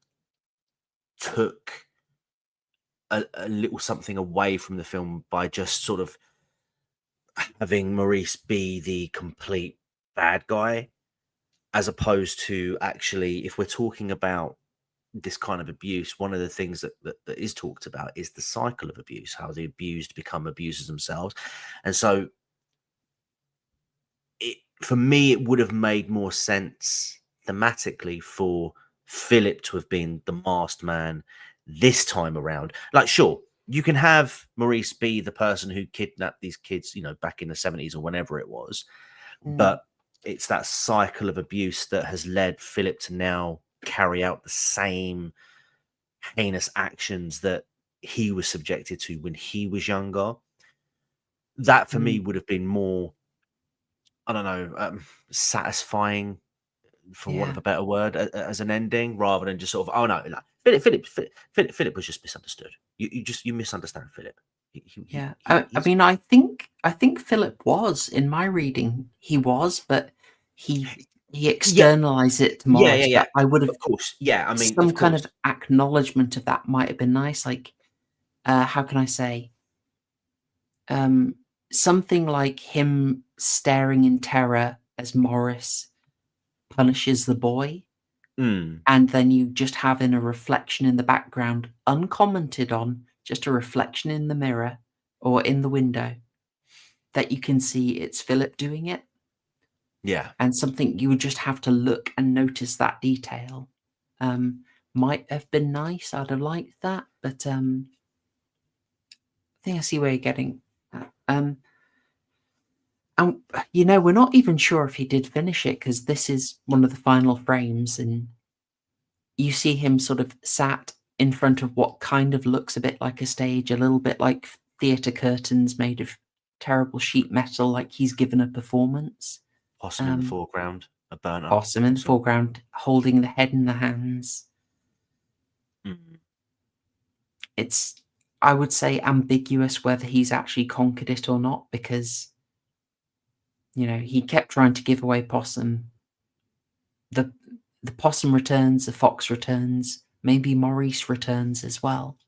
took a little something away from the film by just sort of having Maurice be the complete bad guy, as opposed to actually, if we're talking about this kind of abuse, one of the things that is talked about is the cycle of abuse, how the abused become abusers themselves. And so for me, it would have made more sense thematically for Philip to have been the masked man this time around. Like, sure, you can have Maurice be the person who kidnapped these kids, back in the 70s or whenever it was. But it's that cycle of abuse that has led Philip to now carry out the same heinous actions that he was subjected to when he was younger. That for me would have been more, I don't know, satisfying, for want of a better word, as an ending, rather than just sort of, oh no, Philip was just misunderstood. You misunderstand Philip. I mean, I think Philip was, in my reading, he was, but he he externalized it to Morris, yeah. but I would have Of course, yeah. I mean, some of kind course. of acknowledgement of that might have been nice. Like, how can I say? Something like him staring in terror as Morris punishes the boy, Mm, and then you just have in a reflection in the background, uncommented on, just a reflection in the mirror or in the window that you can see it's Philip doing it, yeah. and something you would just have to look and notice that detail. Might have been nice. I'd have liked that, but I think I see where you're getting at. And we're not even sure if he did finish it, because this is one of the final frames, and you see him sort of sat in front of what kind of looks a bit like a stage, a little bit like theatre curtains made of terrible sheet metal, like he's given a performance. Possum in the foreground, a burnt up Possum in the foreground, holding the head in the hands. Mm. It's, I would say, ambiguous whether he's actually conquered it or not, because he kept trying to give away Possum. The possum returns, the fox returns, maybe Maurice returns as well.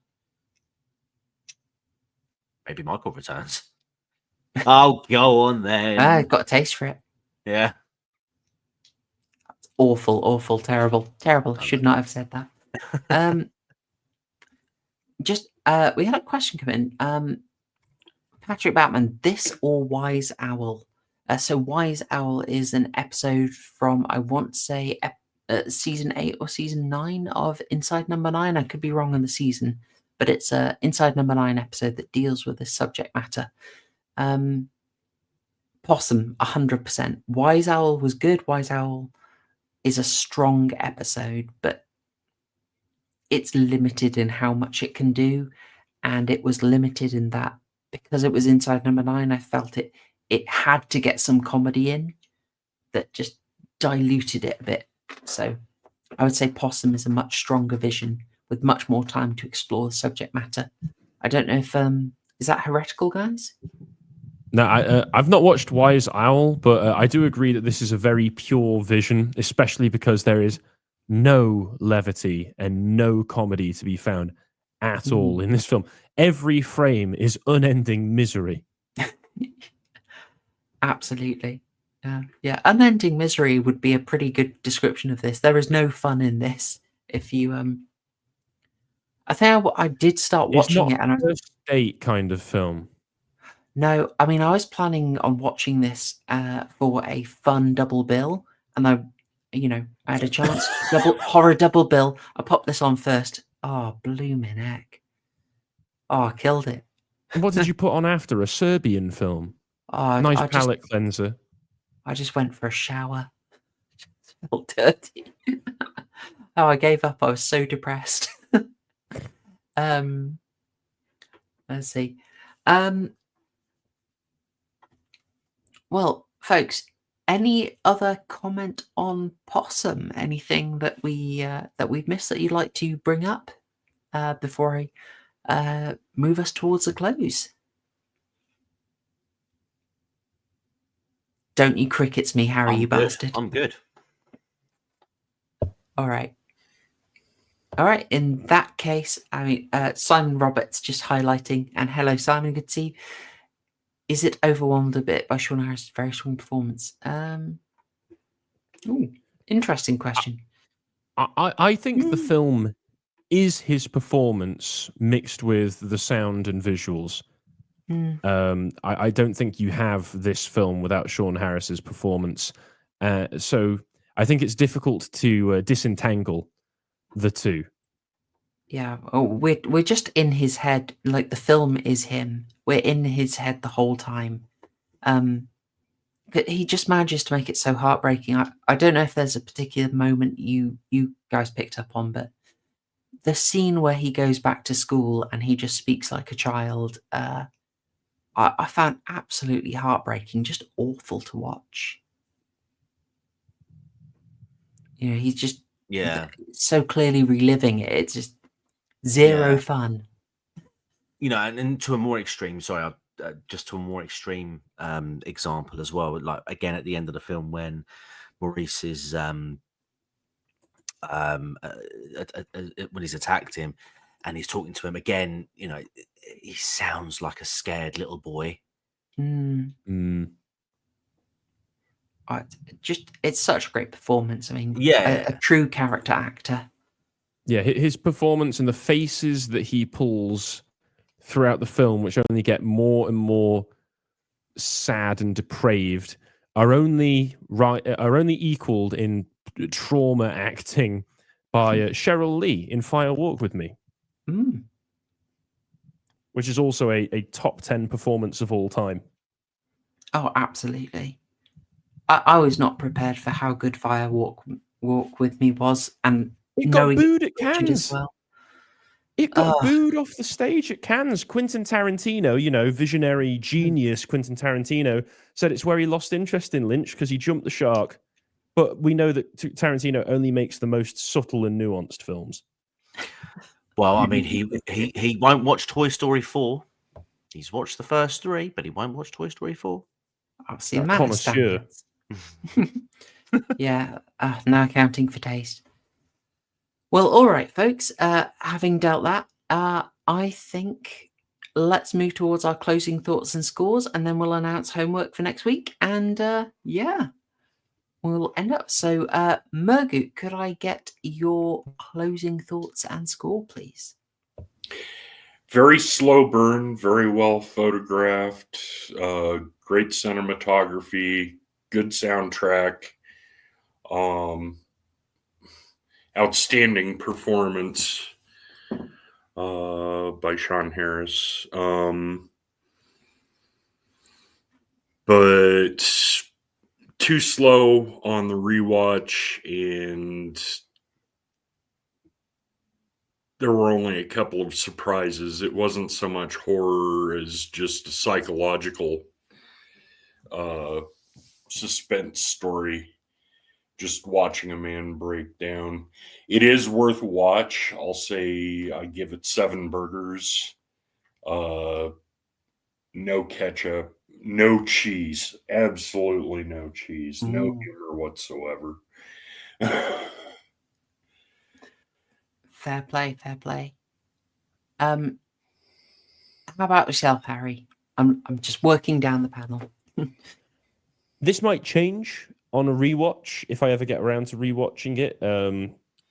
Maybe Michael returns. Oh, go on then. I've got a taste for it. Yeah. Awful, terrible. Should not have said that. We had a question come in. Patrick Batman, this or Wise Owl? So Wise Owl is an episode from, I want to say, season 8 or season 9 of Inside Number 9. I could be wrong on the season, but it's a Inside Number 9 episode that deals with this subject matter. Possum, 100%. Wise Owl was good. Wise Owl is a strong episode, but it's limited in how much it can do, and it was limited in that because it was Inside Number 9, I felt it had to get some comedy in that just diluted it a bit. So I would say Possum is a much stronger vision with much more time to explore the subject matter. I don't know if is that heretical, guys? No, I've not watched Wise Owl, but I do agree that this is a very pure vision, especially because there is no levity and no comedy to be found at all in this film. Every frame is unending misery. Absolutely. Yeah, unending misery would be a pretty good description of this. There is no fun in this. If you I think I did start watching it, and it's not a first date kind of film. No, I mean, I was planning on watching this for a fun double bill, and I had a chance. Horror double bill. I popped this on first. Oh, blooming heck. Oh, I killed it. What did you put on after? A Serbian film? Oh, nice palate cleanser. I just went for a shower. Just felt dirty. Oh, I gave up. I was so depressed. Let's see. Well, folks, any other comment on Possum? Anything that we've missed that you'd like to bring up before I move us towards a close? Don't you crickets me, Harry, you bastard. I'm good. All right. In that case, I mean, Simon Roberts just highlighting, and hello, Simon, good to see you. Is it overwhelmed a bit by Sean Harris's very strong performance? Interesting question. I think the film is his performance mixed with the sound and visuals. I don't think you have this film without Sean Harris's performance. So I think it's difficult to disentangle the two. Yeah. Oh, we're just in his head. Like the film is him. We're in his head the whole time. But he just manages to make it so heartbreaking. I don't know if there's a particular moment you guys picked up on, but the scene where he goes back to school and he just speaks like a child, I found absolutely heartbreaking, just awful to watch. He's just so clearly reliving it. It's just zero fun. And to a more extreme, just to a more extreme example as well, like again at the end of the film when Maurice's when he's attacked him, and he's talking to him again. You know, he sounds like a scared little boy. It's such a great performance. I mean, Yeah. a true character actor. Yeah, his performance and the faces that he pulls throughout the film, which only get more and more sad and depraved, are only equaled in trauma acting by Cheryl Lee in Fire Walk with Me, which is also a top 10 performance of all time. Oh, absolutely. I was not prepared for how good Fire Walk with Me was, and it got booed at As Cannes. well. It got booed off the stage at Cannes. Quentin Tarantino, you know, visionary genius Quentin Tarantino, said it's where he lost interest in Lynch because he jumped the shark. But we know that Tarantino only makes the most subtle and nuanced films. Well, I mean, he won't watch Toy Story 4. He's watched the first 3, but he won't watch Toy Story 4. I've seen that standards. Yeah, now counting for taste. Well, all right, folks. Having dealt that, I think let's move towards our closing thoughts and scores, and then we'll announce homework for next week. And yeah, we'll end up. So, Murgoot, could I get your closing thoughts and score, please? Very slow burn, very well photographed, great cinematography, good soundtrack, outstanding performance by Sean Harris. But too slow on the rewatch, and there were only a couple of surprises. It wasn't so much horror as just a psychological suspense story. Just watching a man break down. It is worth a watch. I'll say I give it 7 burgers. No ketchup, no cheese, absolutely no cheese, no humor whatsoever. Fair play, fair play. How about yourself, Harry? I'm just working down the panel. This might change on a rewatch if I ever get around to rewatching it.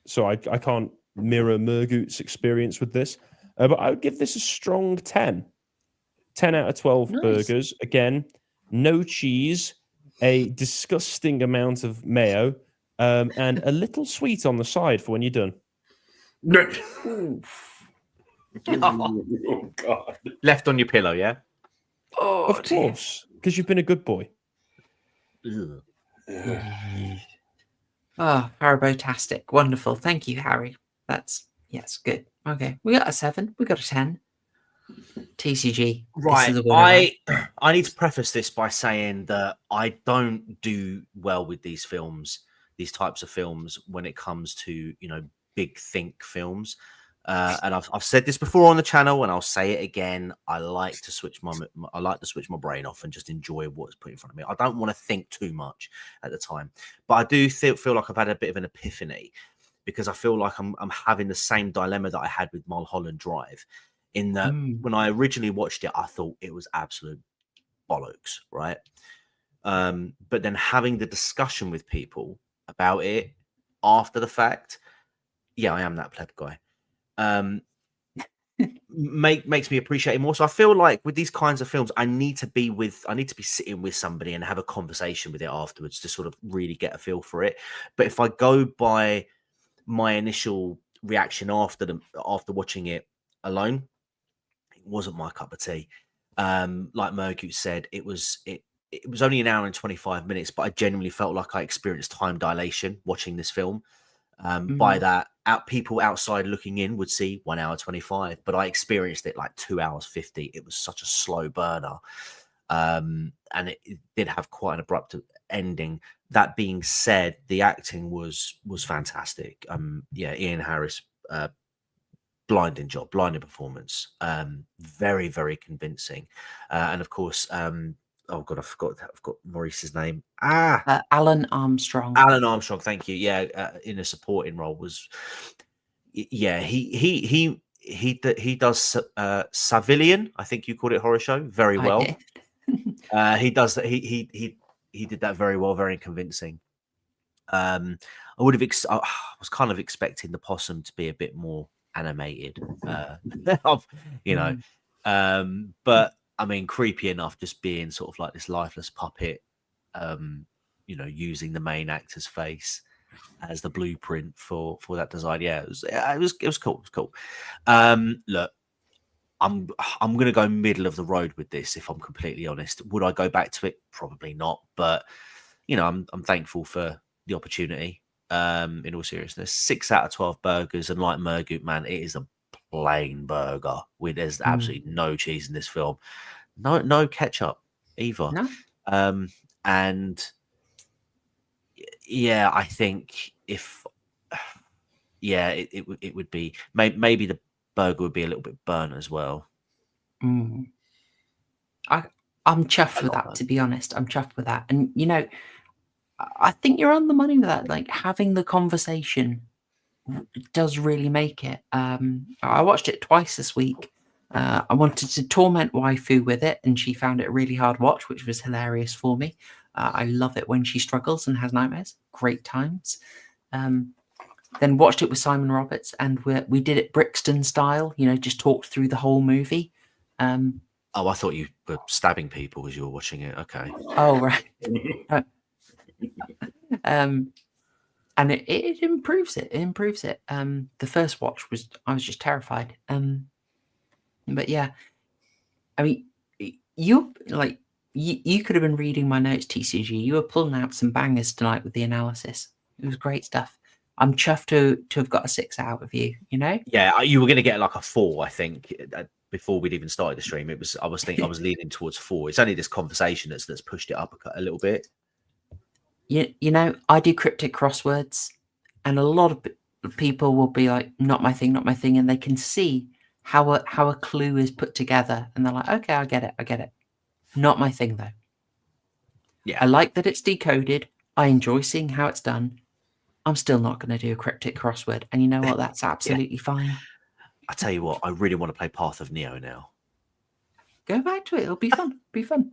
So I can't mirror Murgoot's experience with this, but I would give this a strong 10. 10 out of 12 burgers. Again, no cheese, a disgusting amount of mayo, and a little sweet on the side for when you're done. Oh, God. Left on your pillow, yeah? Oh, of course, because you've been a good boy. Oh, Haribo-tastic. Wonderful. Thank you, Harry. That's, yes, good. Okay. We got a 7. We got a 10. TCG. Right. I need to preface this by saying that I don't do well with these films, these types of films, when it comes to, you know, big think films. And I've said this before on the channel, and I'll say it again. I like to switch my brain off and just enjoy what's put in front of me. I don't want to think too much at the time, but I do feel like I've had a bit of an epiphany, because I feel like I'm having the same dilemma that I had with Mulholland Drive, in that when I originally watched it, I thought it was absolute bollocks, right? But then having the discussion with people about it after the fact, yeah, I am that pleb guy. Makes me appreciate it more. So I feel like with these kinds of films, I need to be sitting with somebody and have a conversation with it afterwards to sort of really get a feel for it. But if I go by my initial reaction after watching it alone, it wasn't my cup of tea. Like Murgoot said, it was only an hour and 25 minutes, but I genuinely felt like I experienced time dilation watching this film. By that, people outside looking in would see 1 hour 25, but I experienced it like 2 hours 50. It was such a slow burner, and it did have quite an abrupt ending. That being said, the acting was fantastic. Yeah, Ian Harris, blinding performance, very, very convincing, and of course, oh god, I've got Maurice's name. Alan Armstrong. Alan Armstrong. Thank you. Yeah, in a supporting role was. Yeah, he does Savilian. I think you called it Horror Show very I well. did. He does that. He did that very well, very convincing. I would have. I was kind of expecting the possum to be a bit more animated. You know, but I mean, creepy enough, just being sort of like this lifeless puppet. You know, using the main actor's face as the blueprint for that design. Yeah, it was cool. It was cool. Look, I'm going to go middle of the road with this. If I'm completely honest, would I go back to it? Probably not. But you know, I'm thankful for the opportunity. In all seriousness, 6 out of 12 burgers, and like Murgoot, man, it is a plain burger with there's absolutely no cheese in this film, no ketchup either. No. And yeah, I think if it would be maybe the burger would be a little bit burnt as well. I'm chuffed with that, to be honest. I'm chuffed with that. And you know, I think you're on the money with that. Like, having the conversation does really make it. I watched it twice this week. I wanted to torment waifu with it, and she found it a really hard watch, which was hilarious for me. I love it when she struggles and has nightmares. Great times. Then watched it with Simon Roberts, and we did it Brixton style. You know, just talked through the whole movie. Oh, I thought you were stabbing people as you were watching it. Okay. Oh, right. And it improves it. It improves it. The first watch I was just terrified. But yeah, I mean, you could have been reading my notes, TCG. You were pulling out some bangers tonight with the analysis. It was great stuff. I'm chuffed to have got a 6 out of you. You know? Yeah, you were going to get like a 4, I think. Before we'd even started the stream, I was leaning towards 4. It's only this conversation that's pushed it up a little bit. You know, I do cryptic crosswords, and a lot of people will be like, not my thing, and they can see how a clue is put together, and they're like, okay, I get it. Not my thing, though. Yeah. I like that it's decoded. I enjoy seeing how it's done. I'm still not going to do a cryptic crossword, and you know what? That's absolutely fine. I tell you what, I really want to play Path of Neo now. Go back to it. It'll be fun. Be fun.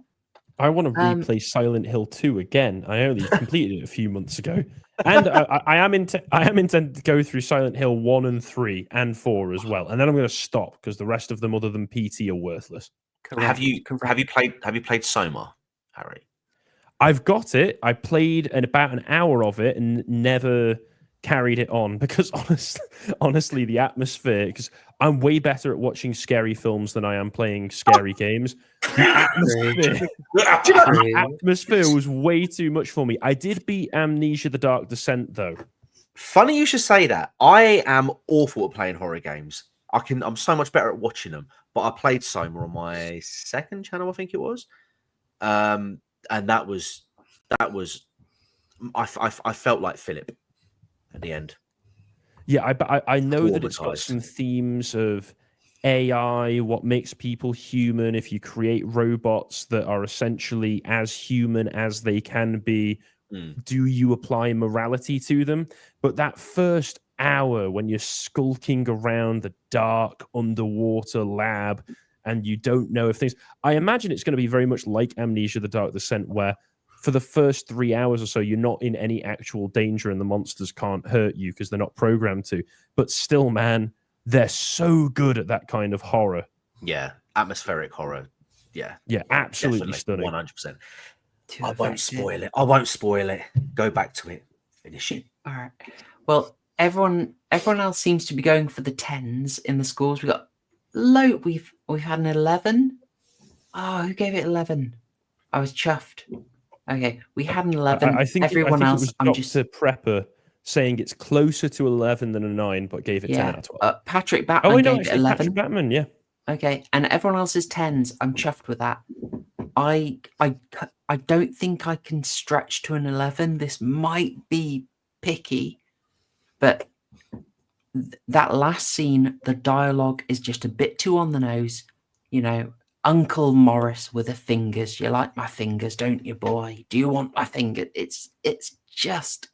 I want to replay Silent Hill 2 again. I only completed it a few months ago, and I am intended to go through Silent Hill 1 and 3 and 4 as well, and then I'm going to stop because the rest of them, other than PT, are worthless. Correct. Have you played Soma, Harry? I've got it. I played about an hour of it and never carried it on because honestly, the atmosphere. Because I'm way better at watching scary films than I am playing scary games. The atmosphere was way too much for me. I did beat Amnesia: The Dark Descent though. Funny you should say that. I am awful at playing horror games. I'm so much better at watching them. But I played Soma on my second channel, I think it was. And that was I felt like Philip at the end. Yeah, I know that it's got some themes of AI, what makes people human. If you create robots that are essentially as human as they can be, do you apply morality to them? But that first hour when you're skulking around the dark underwater lab and you don't know if things... I imagine it's going to be very much like Amnesia: The Dark Descent, where for the first 3 hours or so, you're not in any actual danger and the monsters can't hurt you because they're not programmed to. But still, man, they're so good at that kind of horror. Yeah, atmospheric horror. Yeah. Yeah, absolutely stunning. 100%. I won't spoil it. Go back to it. Finish it. All right. Well, everyone else seems to be going for the 10s in the scores. We got low. We've had an 11. Oh, who gave it 11? I was chuffed. Okay, we had an 11. I think everyone else. It was Dr. Prepper saying it's closer to 11 than a 9, but gave it 10 out of 12. Patrick Batman gave it 11. Patrick Batman, yeah. Okay, and everyone else's 10s. I'm chuffed with that. I don't think I can stretch to an 11. This might be picky, but that last scene, the dialogue is just a bit too on the nose. You know, Uncle Morris with the fingers. You like my fingers, don't you, boy? Do you want my finger? It's just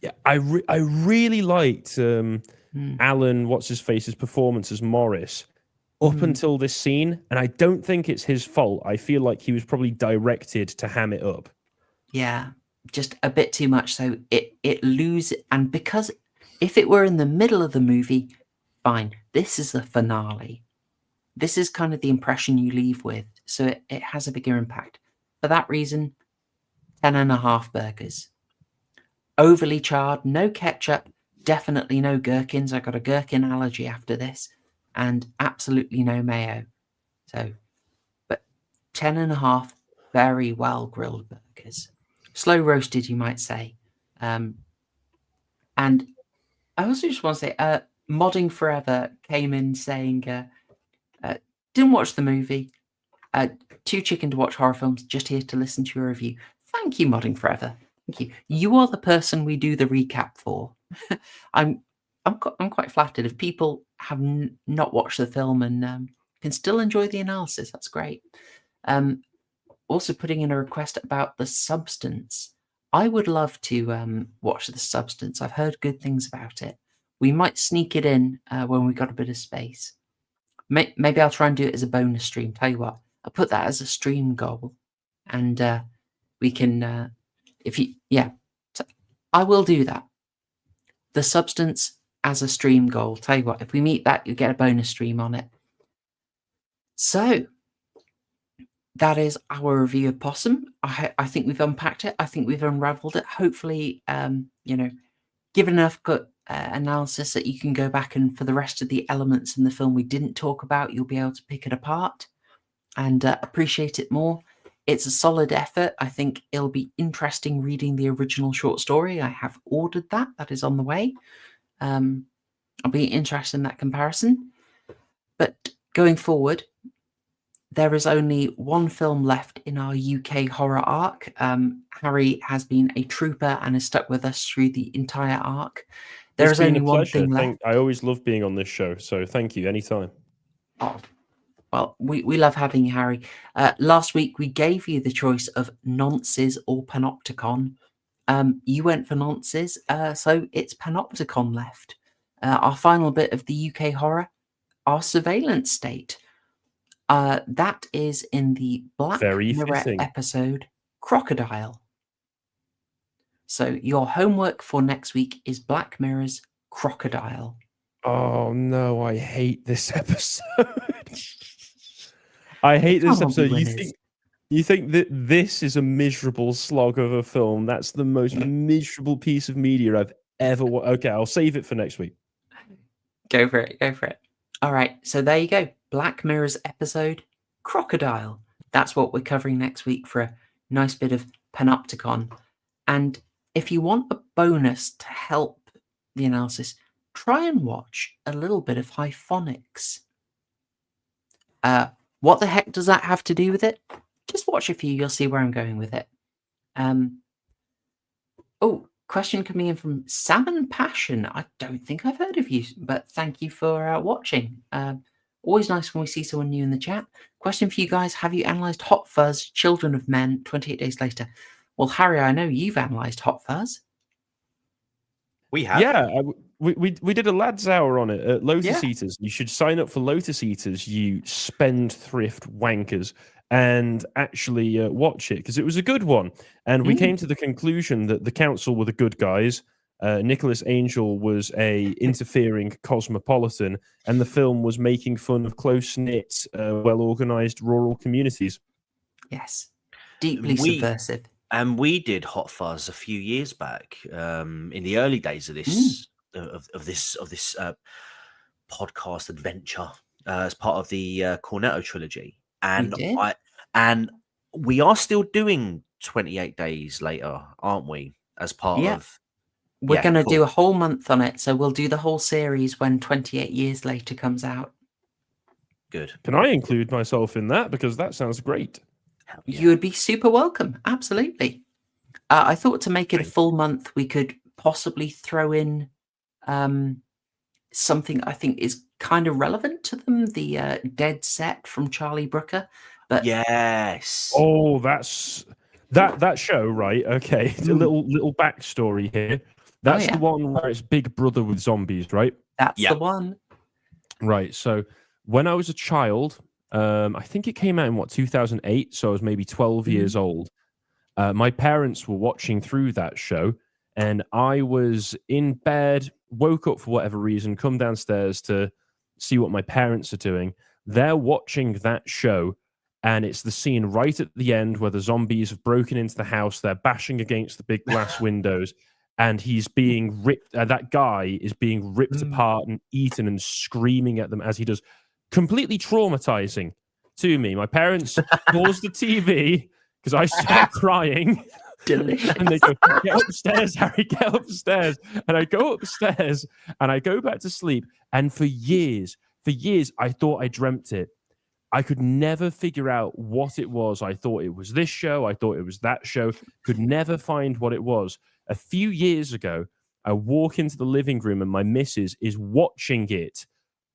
Yeah, I really liked Alan, what's his face's performance as Morris up until this scene, and I don't think it's his fault. I feel like he was probably directed to ham it up. yeah, just a bit too much. So it loses, and because if it were in the middle of the movie, fine. This is the finale. This is kind of the impression you leave with, so it has a bigger impact. For that reason, 10.5 burgers. Overly charred, no ketchup, definitely no gherkins. I got a gherkin allergy after this, and absolutely no mayo. So, but 10.5 very well grilled burgers. Slow roasted, you might say. And I also just want to say, Modding Forever came in saying, didn't watch the movie. Too chicken to watch horror films. Just here to listen to your review. Thank you, Modding Forever. Thank you. You are the person we do the recap for. I'm quite flattered if people have not watched the film and can still enjoy the analysis. That's great. Also putting in a request about The Substance. I would love to watch The Substance. I've heard good things about it. We might sneak it in when we got a bit of space. Maybe I'll try and do it as a bonus stream. Tell you what, I'll put that as a stream goal, and we can, so I will do that. The Substance as a stream goal. Tell you what, if we meet that, you'll get a bonus stream on it. So that is our review of Possum. I think we've unpacked it. I think we've unraveled it. Hopefully, given enough good analysis that you can go back and for the rest of the elements in the film we didn't talk about, you'll be able to pick it apart and appreciate it more. It's a solid effort. I think it'll be interesting reading the original short story. I have ordered that. That is on the way. I'll be interested in that comparison. But going forward, there is only one film left in our UK horror arc. Harry has been a trooper and has stuck with us through the entire arc. There is only one thing left. I always love being on this show, so thank you. Anytime. Oh, well, we love having you, Harry. Last week, we gave you the choice of nonces or panopticon. You went for nonces, so it's panopticon left. Our final bit of the UK horror, our surveillance state. That is in the Black Mirror episode, Crocodile. So your homework for next week is Black Mirror's Crocodile. Oh no, I hate this episode. I hate this episode. You think that this is a miserable slog of a film? That's the most miserable piece of media I've ever watched. Okay, I'll save it for next week. Go for it. Go for it. All right. So there you go. Black Mirror's episode, Crocodile. That's what we're covering next week for a nice bit of panopticon. And if you want a bonus to help the analysis, try and watch a little bit of Hyphonics. What the heck does that have to do with it? Just watch a few, you'll see where I'm going with it. Question coming in from Salmon Passion. I don't think I've heard of you, but thank you for watching. Always nice when we see someone new in the chat. Question for you guys. Have you analysed Hot Fuzz, Children of Men, 28 Days Later? Well, Harry, I know you've analysed Hot Fuzz. We have. Yeah, we did a lads hour on it at Lotus Eaters. You should sign up for Lotus Eaters, you spendthrift wankers, and actually watch it, because it was a good one. And we came to the conclusion that the council were the good guys. Nicholas Angel was a interfering cosmopolitan, and the film was making fun of close-knit, well-organized rural communities. Yes, deeply subversive. And we did Hot Fuzz a few years back, in the early days of this of this podcast adventure, as part of the Cornetto trilogy. And we are still doing 28 Days Later, aren't we? As part of. We're going to do a whole month on it, so we'll do the whole series when 28 Years Later comes out. Good. Can I include myself in that? Because that sounds great. Yeah. You would be super welcome. Absolutely. I thought to make it a full month, we could possibly throw in something I think is kind of relevant to them, the Dead set from Charlie Brooker. But Yes. Oh, that's that show, right? Okay, it's a little backstory here. That's the yeah. one where it's Big Brother with zombies, right? That's Yeah. the one. Right. So when I was a child, I think it came out in 2008, so I was maybe 12 years old. My parents were watching through that show, and I was in bed, woke up for whatever reason, come downstairs to see what my parents are doing. They're watching that show, and it's the scene right at the end where the zombies have broken into the house. They're bashing against the big glass windows, and he's being ripped. That guy is being ripped apart and eaten and screaming at them as he does. Completely traumatizing to me. My parents paused the TV because I start crying. Delicious. And they go, "Get upstairs, Harry, get upstairs." And I go upstairs and I go back to sleep. And for years, I thought I dreamt it. I could never figure out what it was. I thought it was this show. I thought it was that show. Could never find what it was. A few years ago, I walk into the living room and my missus is watching it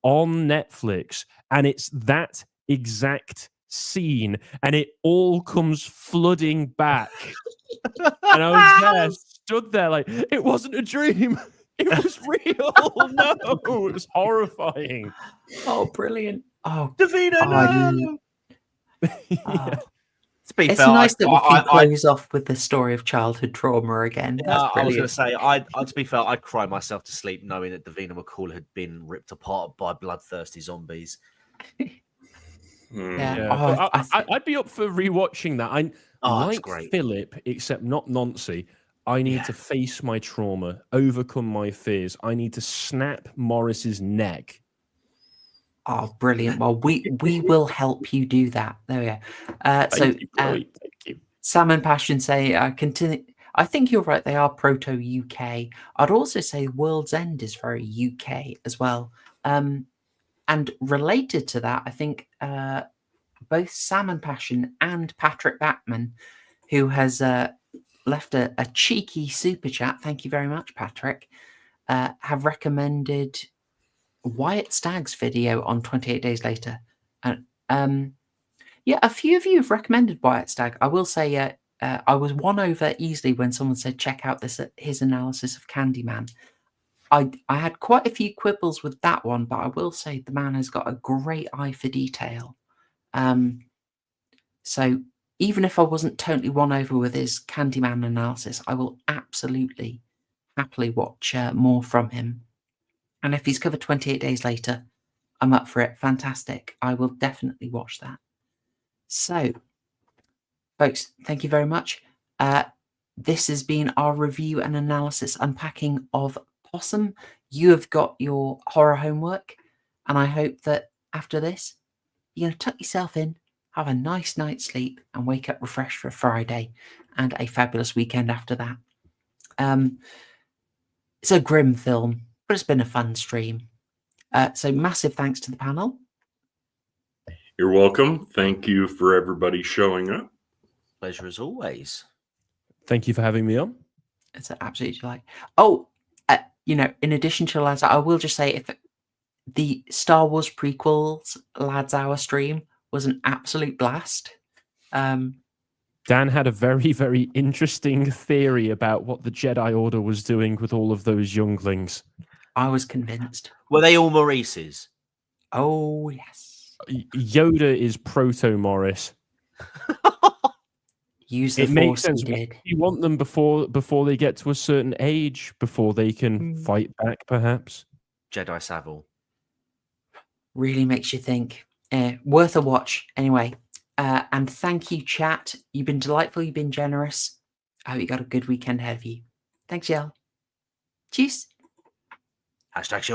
on Netflix. And it's that exact scene. And it all comes flooding back. And I was there, stood there like, it wasn't a dream. It was real. No, it was horrifying. Oh, brilliant. Oh, Davina, no! Yeah. To be it's fair, nice that we can I close off with the story of childhood trauma again. That's I was going to brilliant. say, to be fair, I'd cry myself to sleep knowing that Davina McCall had been ripped apart by bloodthirsty zombies. Yeah. But Oh, I'd be up for rewatching that. I it's like great. Philip, except not Nancy. I need to face my trauma, overcome my fears. I need to snap Morris's neck. Oh, brilliant. Well, we will help you do that. There we go. Thank you, Chloe. Thank you. Sam and Passion say, continue. I think you're right. They are proto-UK. I'd also say World's End is very UK as well. And related to that, I think both Sam and Passion and Patrick Batman, who has left a cheeky super chat, thank you very much, Patrick, have recommended Wyatt Stagg's video on 28 Days Later. Yeah, a few of you have recommended Wyatt Stagg. I will say I was won over easily when someone said check out his analysis of Candyman. I had quite a few quibbles with that one, but I will say the man has got a great eye for detail. So even if I wasn't totally won over with his Candyman analysis, I will absolutely happily watch more from him. And if he's covered 28 Days Later, I'm up for it. Fantastic. I will definitely watch that. So, folks, thank you very much. This has been our review and analysis unpacking of Possum. You have got your horror homework, and I hope that after this, you're going to tuck yourself in, have a nice night's sleep, and wake up refreshed for Friday and a fabulous weekend after that. It's a grim film, but it's been a fun stream. So massive thanks to the panel. You're welcome. Thank you for everybody showing up. Pleasure as always. Thank you for having me on. It's an absolute delight. Oh, in addition to Lads, I will just say if the Star Wars prequels Lads Hour stream was an absolute blast. Dan had a very, very interesting theory about what the Jedi Order was doing with all of those younglings. I was convinced. Were they all Maurices? Oh, yes. Yoda is proto-Morris. Use the it makes Force, sense. You want them before they get to a certain age, before they can fight back, perhaps. Jedi Savile. Really makes you think. Worth a watch, anyway. And thank you, chat. You've been delightful. You've been generous. I hope you got a good weekend ahead of you. Thanks, y'all. Cheers. #shield